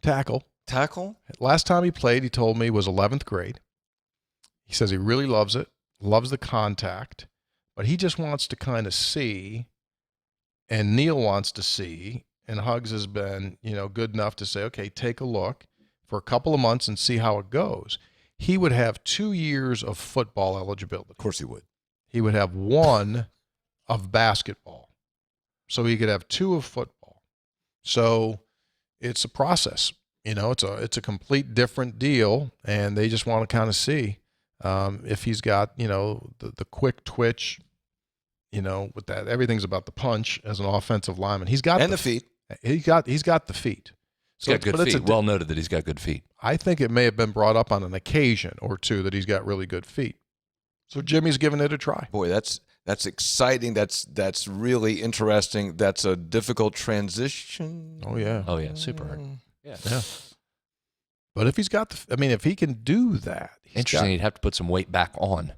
Tackle. Tackle? Last time he played, he told me, was 11th grade. He says he really loves it, loves the contact, but he just wants to kind of see, and Neil wants to see, and Hugs has been, good enough to say, okay, take a look for a couple of months and see how it goes. He would have 2 years of football eligibility. Of course he would. He would have 1 of basketball. So he could have 2 of football. So it's a process. It's a complete different deal, and they just want to kind of see if he's got, the quick twitch, with that. Everything's about the punch as an offensive lineman. He's got the feet. He's got the feet. So he's got good feet. Well noted that he's got good feet. I think it may have been brought up on an occasion or two that he's got really good feet. So Jimmy's giving it a try. Boy, that's exciting. That's really interesting. That's a difficult transition. Oh yeah. Oh yeah. Super hard. Yeah. But if he's got if he can do that, interesting. He'd have to put some weight back on.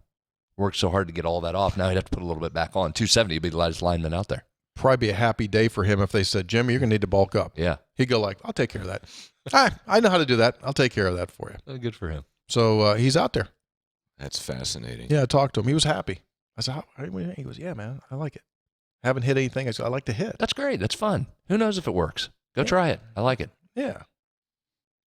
Worked so hard to get all that off. Now he'd have to put a little bit back on. 270 would be the lightest lineman out there. Probably be a happy day for him if they said, Jimmy, you're going to need to bulk up. Yeah. He'd go like, I'll take care of that. I know how to do that. I'll take care of that for you. Good for him. So he's out there. That's fascinating. Yeah, I talked to him. He was happy. I said, he goes, yeah, man, I like it. Haven't hit anything. I said, I like to hit. That's great. That's fun. Who knows if it works? Go try it. I like it. Yeah.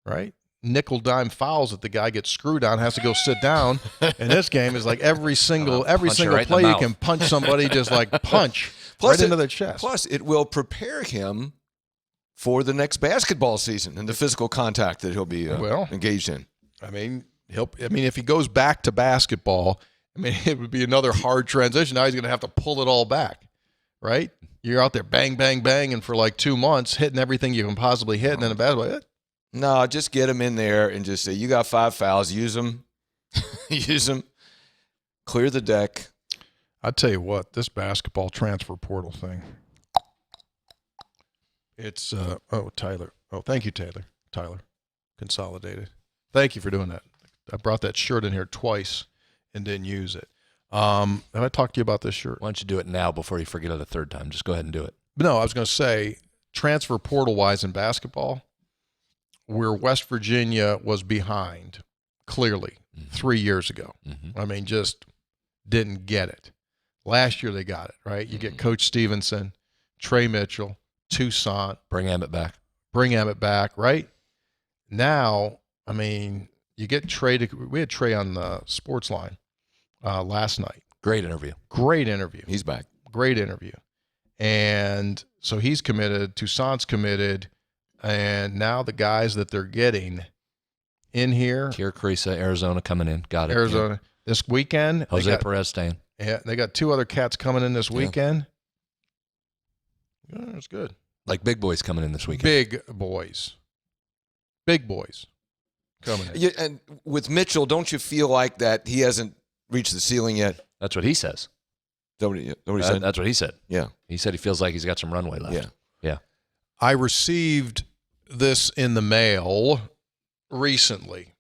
Right? Nickel dime fouls that the guy gets screwed on, has to go sit down. And this game is like every single right play you can punch somebody, just like punch into their chest. Plus, it will prepare him for the next basketball season and the physical contact that he'll be engaged in. If he goes back to basketball, it would be another hard transition. Now he's going to have to pull it all back, right? You're out there bang, bang, bang, and for like 2 months hitting everything you can possibly hit, and then a basketball. No, just get him in there and just say, you got 5 fouls, use them. Use them. Clear the deck. I tell you what, this basketball transfer portal thing. It's Tyler. Oh, thank you, Tyler. Consolidated. Thank you for doing that. I brought that shirt in here twice and didn't use it. Have I talked to you about this shirt? Why don't you do it now before you forget it a third time? Just go ahead and do it. No, I was going to say, transfer portal wise in basketball, where West Virginia was behind clearly 3 years ago. Just didn't get it. Last year they got it, right? You get Coach Stevenson, Trey Mitchell, Toussaint. Bring Emmett back, right? Now, you get Trey. We had Trey on the sports line last night. Great interview. He's back. Great interview. And so he's committed. Toussaint's committed. And now the guys that they're getting in here. Kier Carissa, Arizona coming in. Got it. Arizona. Yeah. This weekend. Jose Perez staying. Yeah, they got 2 other cats coming in this weekend. Yeah, it's good. Like big boys coming in this weekend. Big boys coming in. Yeah, and with Mitchell, don't you feel like that he hasn't reached the ceiling yet? That's what he says. That's what he said? Yeah. He said he feels like he's got some runway left. Yeah. I received this in the mail recently,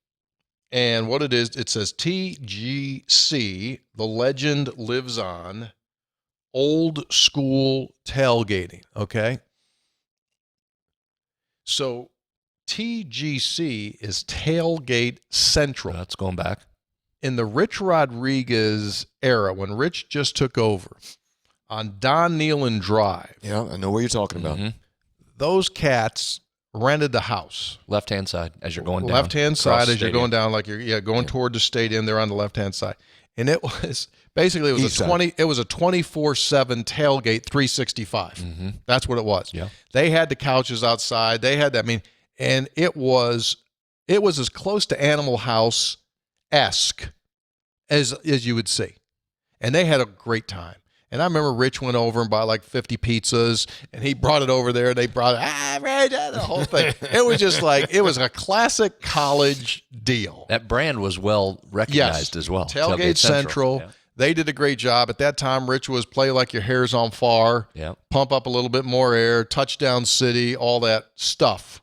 And what it is, it says TGC, the legend lives on, old school tailgating, okay? So TGC is Tailgate Central. That's going back. In the Rich Rodriguez era, when Rich just took over on Don Nealon Drive, Yeah, I know what you're talking about. those cats rented the house. Left-hand side as you're going down. Left-hand side as you're stadium. going down, like you're going toward the stadium. They're on the left-hand side, and it was basically it was East side. It was a 24/7 tailgate, 365. That's what it was. Yeah. They had the couches outside. They had that. I mean, and it was as close to Animal House-esque as you would see, and they had a great time. And I remember Rich went over and bought like 50 pizzas, and he brought it over there. They brought the whole thing. It was just like, it was a classic college deal. That brand was well recognized as well. Tailgate Central. Yeah. They did a great job. At that time, Rich was play like your hair's on fire, Yeah. pump up a little bit more air, touchdown city, all that stuff.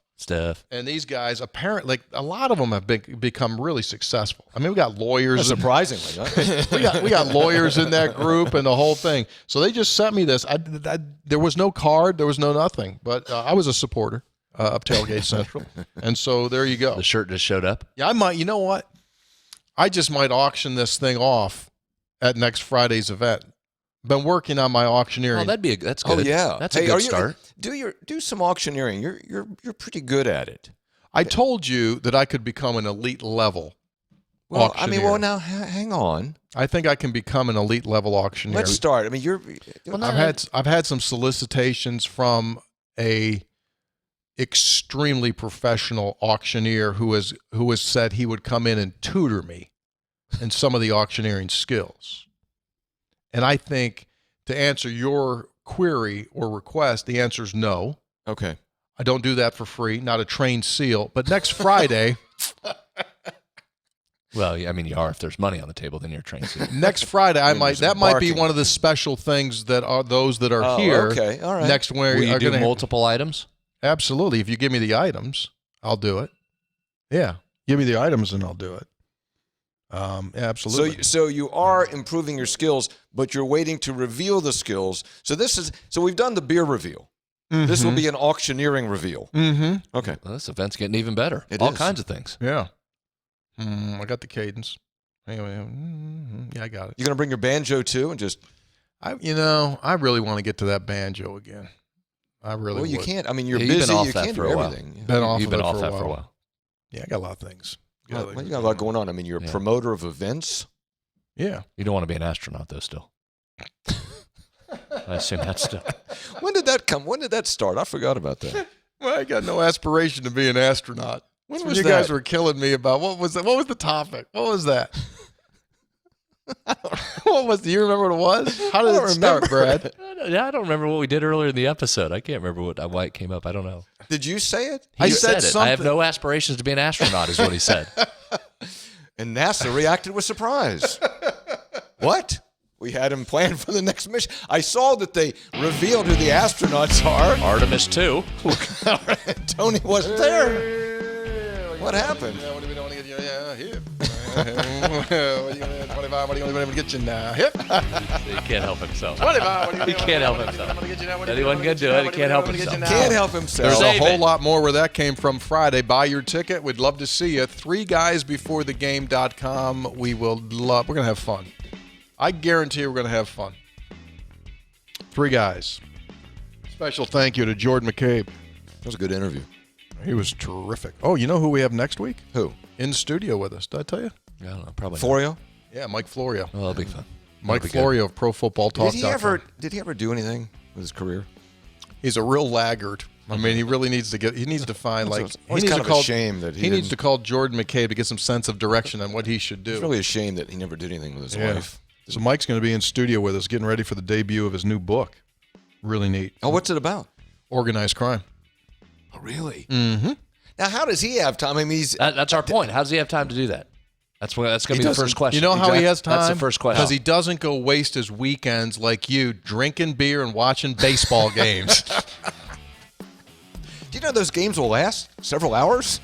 And these guys, apparently, like a lot of them have become really successful. I mean, we got lawyers. Surprisingly, huh? we got lawyers in that group and the whole thing. So they just sent me this. There was no card, there was no nothing, but I was a supporter of Tailgate Central, and so there you go. The shirt just showed up. Yeah, I might. You know what? I just might auction this thing off at next Friday's event. Been working on my auctioneering. Oh, that's good. Oh yeah, That's a good start. Do some auctioneering. You're pretty good at it. I told you that I could become an elite level Well, auctioneer. I mean, now hang on. I think I can become an elite level auctioneer. Let's start. I mean, I've had some solicitations from a extremely professional auctioneer who has said he would come in and tutor me in some of the auctioneering skills. And I think, to answer your query or request, the answer is no. Okay. I don't do that for free, not a trained seal. But next Friday, Well, I mean, you are. If there's money on the table, then you're trained to. next Friday, that might be barking. one of the special things that are those that are Oh, here. okay. All right. Next where Will you are do gonna multiple items? Absolutely. If you give me the items, I'll do it. Yeah, give me the items and I'll do it. Absolutely. So you are improving your skills, but you're waiting to reveal the skills. So we've done the beer reveal. This will be an auctioneering reveal. Mm-hmm. Okay. Well, this event's getting even better. It All is. kinds of things. Yeah. I got the cadence. Anyway, yeah, I got it. You're gonna bring your banjo too, and just I really want to get to that banjo again. I really. well, you would. can't. I mean, you're Yeah, you've busy. been off You that can't for do a while. everything. Yeah. Been off You've of been it off for that a for a while. while. Yeah, I got a lot of things. Well, you got a lot going on. I mean, you're a promoter of events. Yeah. You don't want to be an astronaut, though, still. I assume that's still. When did that come? When did that start? I forgot about that. Well, I got no aspiration to be an astronaut. When That's was you that? guys were killing me about what was that? What was the topic? What was that? What was? Do you remember what it was? How did I don't it start, Brad? I don't remember what we did earlier in the episode. I can't remember why it came up. I don't know. Did you say it? I He said it. I have something. no aspirations to be an astronaut, is what he said. And NASA reacted with surprise. What? We had him planned for the next mission. I saw that they revealed who the astronauts are. Artemis 2. Tony wasn't there. What happened? What do we want to get you? Yeah, hip. What are you going to 25? What are you going to get you now? Hip. He can't help himself. 25. He can't help himself. Anyone can do it. He can't help himself. Can't help himself. There's a Save whole it. lot more where that came from Friday. Buy your ticket. We'd love to see you. 3guysbeforethegame.com. We're going to have fun. I guarantee we're going to have fun. 3 guys. Special thank you to Jordan McCabe. That was a good interview. He was terrific. Oh, you know who we have next week? Who? In studio with us. Did I tell you? I don't know. Probably. Florio? Yeah, Mike Florio. Well, that'll be fun. Mike That'll be Florio of ProFootballTalk.com. Did he ever do anything with his career? He's a real laggard. I mean, he really needs to find It's he always needs kind to of a call shame that he needs to call Jordan McCabe to get some sense of direction on what he should do. It's really a shame that he never did anything with his Yeah. life. So Mike's going to be in studio with us, getting ready for the debut of his new book. Really neat. Oh, what's it about? Organized crime. Oh, really? Mm-hmm. Now, how does he have time? I mean, That's our point. How does he have time to do that? That's going to be the doesn't- first question. You know how he has time? That's the first question. Because he doesn't go waste his weekends like you, drinking beer and watching baseball games. do you know those games will last several hours?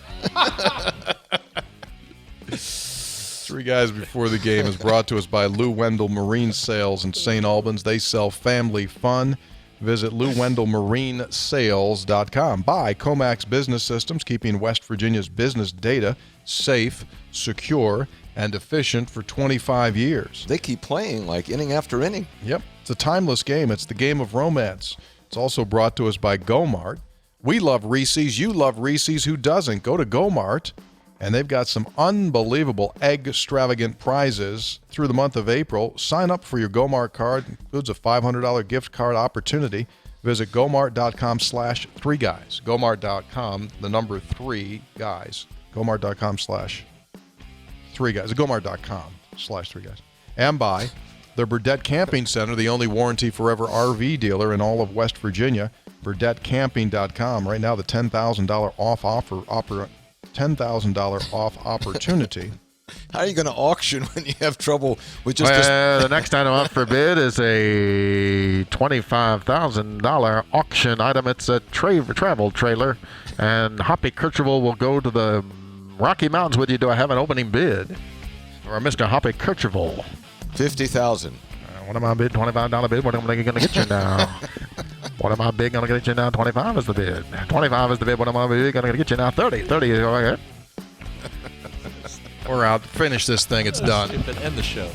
Three Guys Before the Game is brought to us by Lou Wendell Marine Sales in St. Albans. They sell family fun. Visit LouWendellMarineSales.com. Buy Comax Business Systems, keeping West Virginia's business data safe, secure, and efficient for 25 years. They keep playing like inning after inning. Yep. It's a timeless game. It's the game of romance. It's also brought to us by Go-Mart. We love Reese's. You love Reese's. Who doesn't? Go to Go-Mart, and they've got some unbelievable egg extravagant prizes through the month of April. Sign up for your Go-Mart card. It includes a $500 gift card opportunity. Visit gomart.com/3guys. Gomart.com, the number 3 guys. Gomart.com/3 guys. Gomart.com/3 guys. And by the Burdett Camping Center, the only warranty forever RV dealer in all of West Virginia. BurdettCamping.com. Right now, the $10,000 off opportunity. How are you going to auction when you have trouble with just this? The next item up for bid is a $25,000 auction item. It's a travel trailer, and Hoppy Kercheval will go to the Rocky Mountains with you. Do I have an opening bid? Or Mr. Hoppy Kercheval? $50,000. What am I bid? $25 bid. What am I going to get you now? What am I bid going to get you now? 25 is the bid. 25 is the bid. What am I bid going to get you now? 30. 30 is all right. We're out. Finish this thing. It's done. End the show.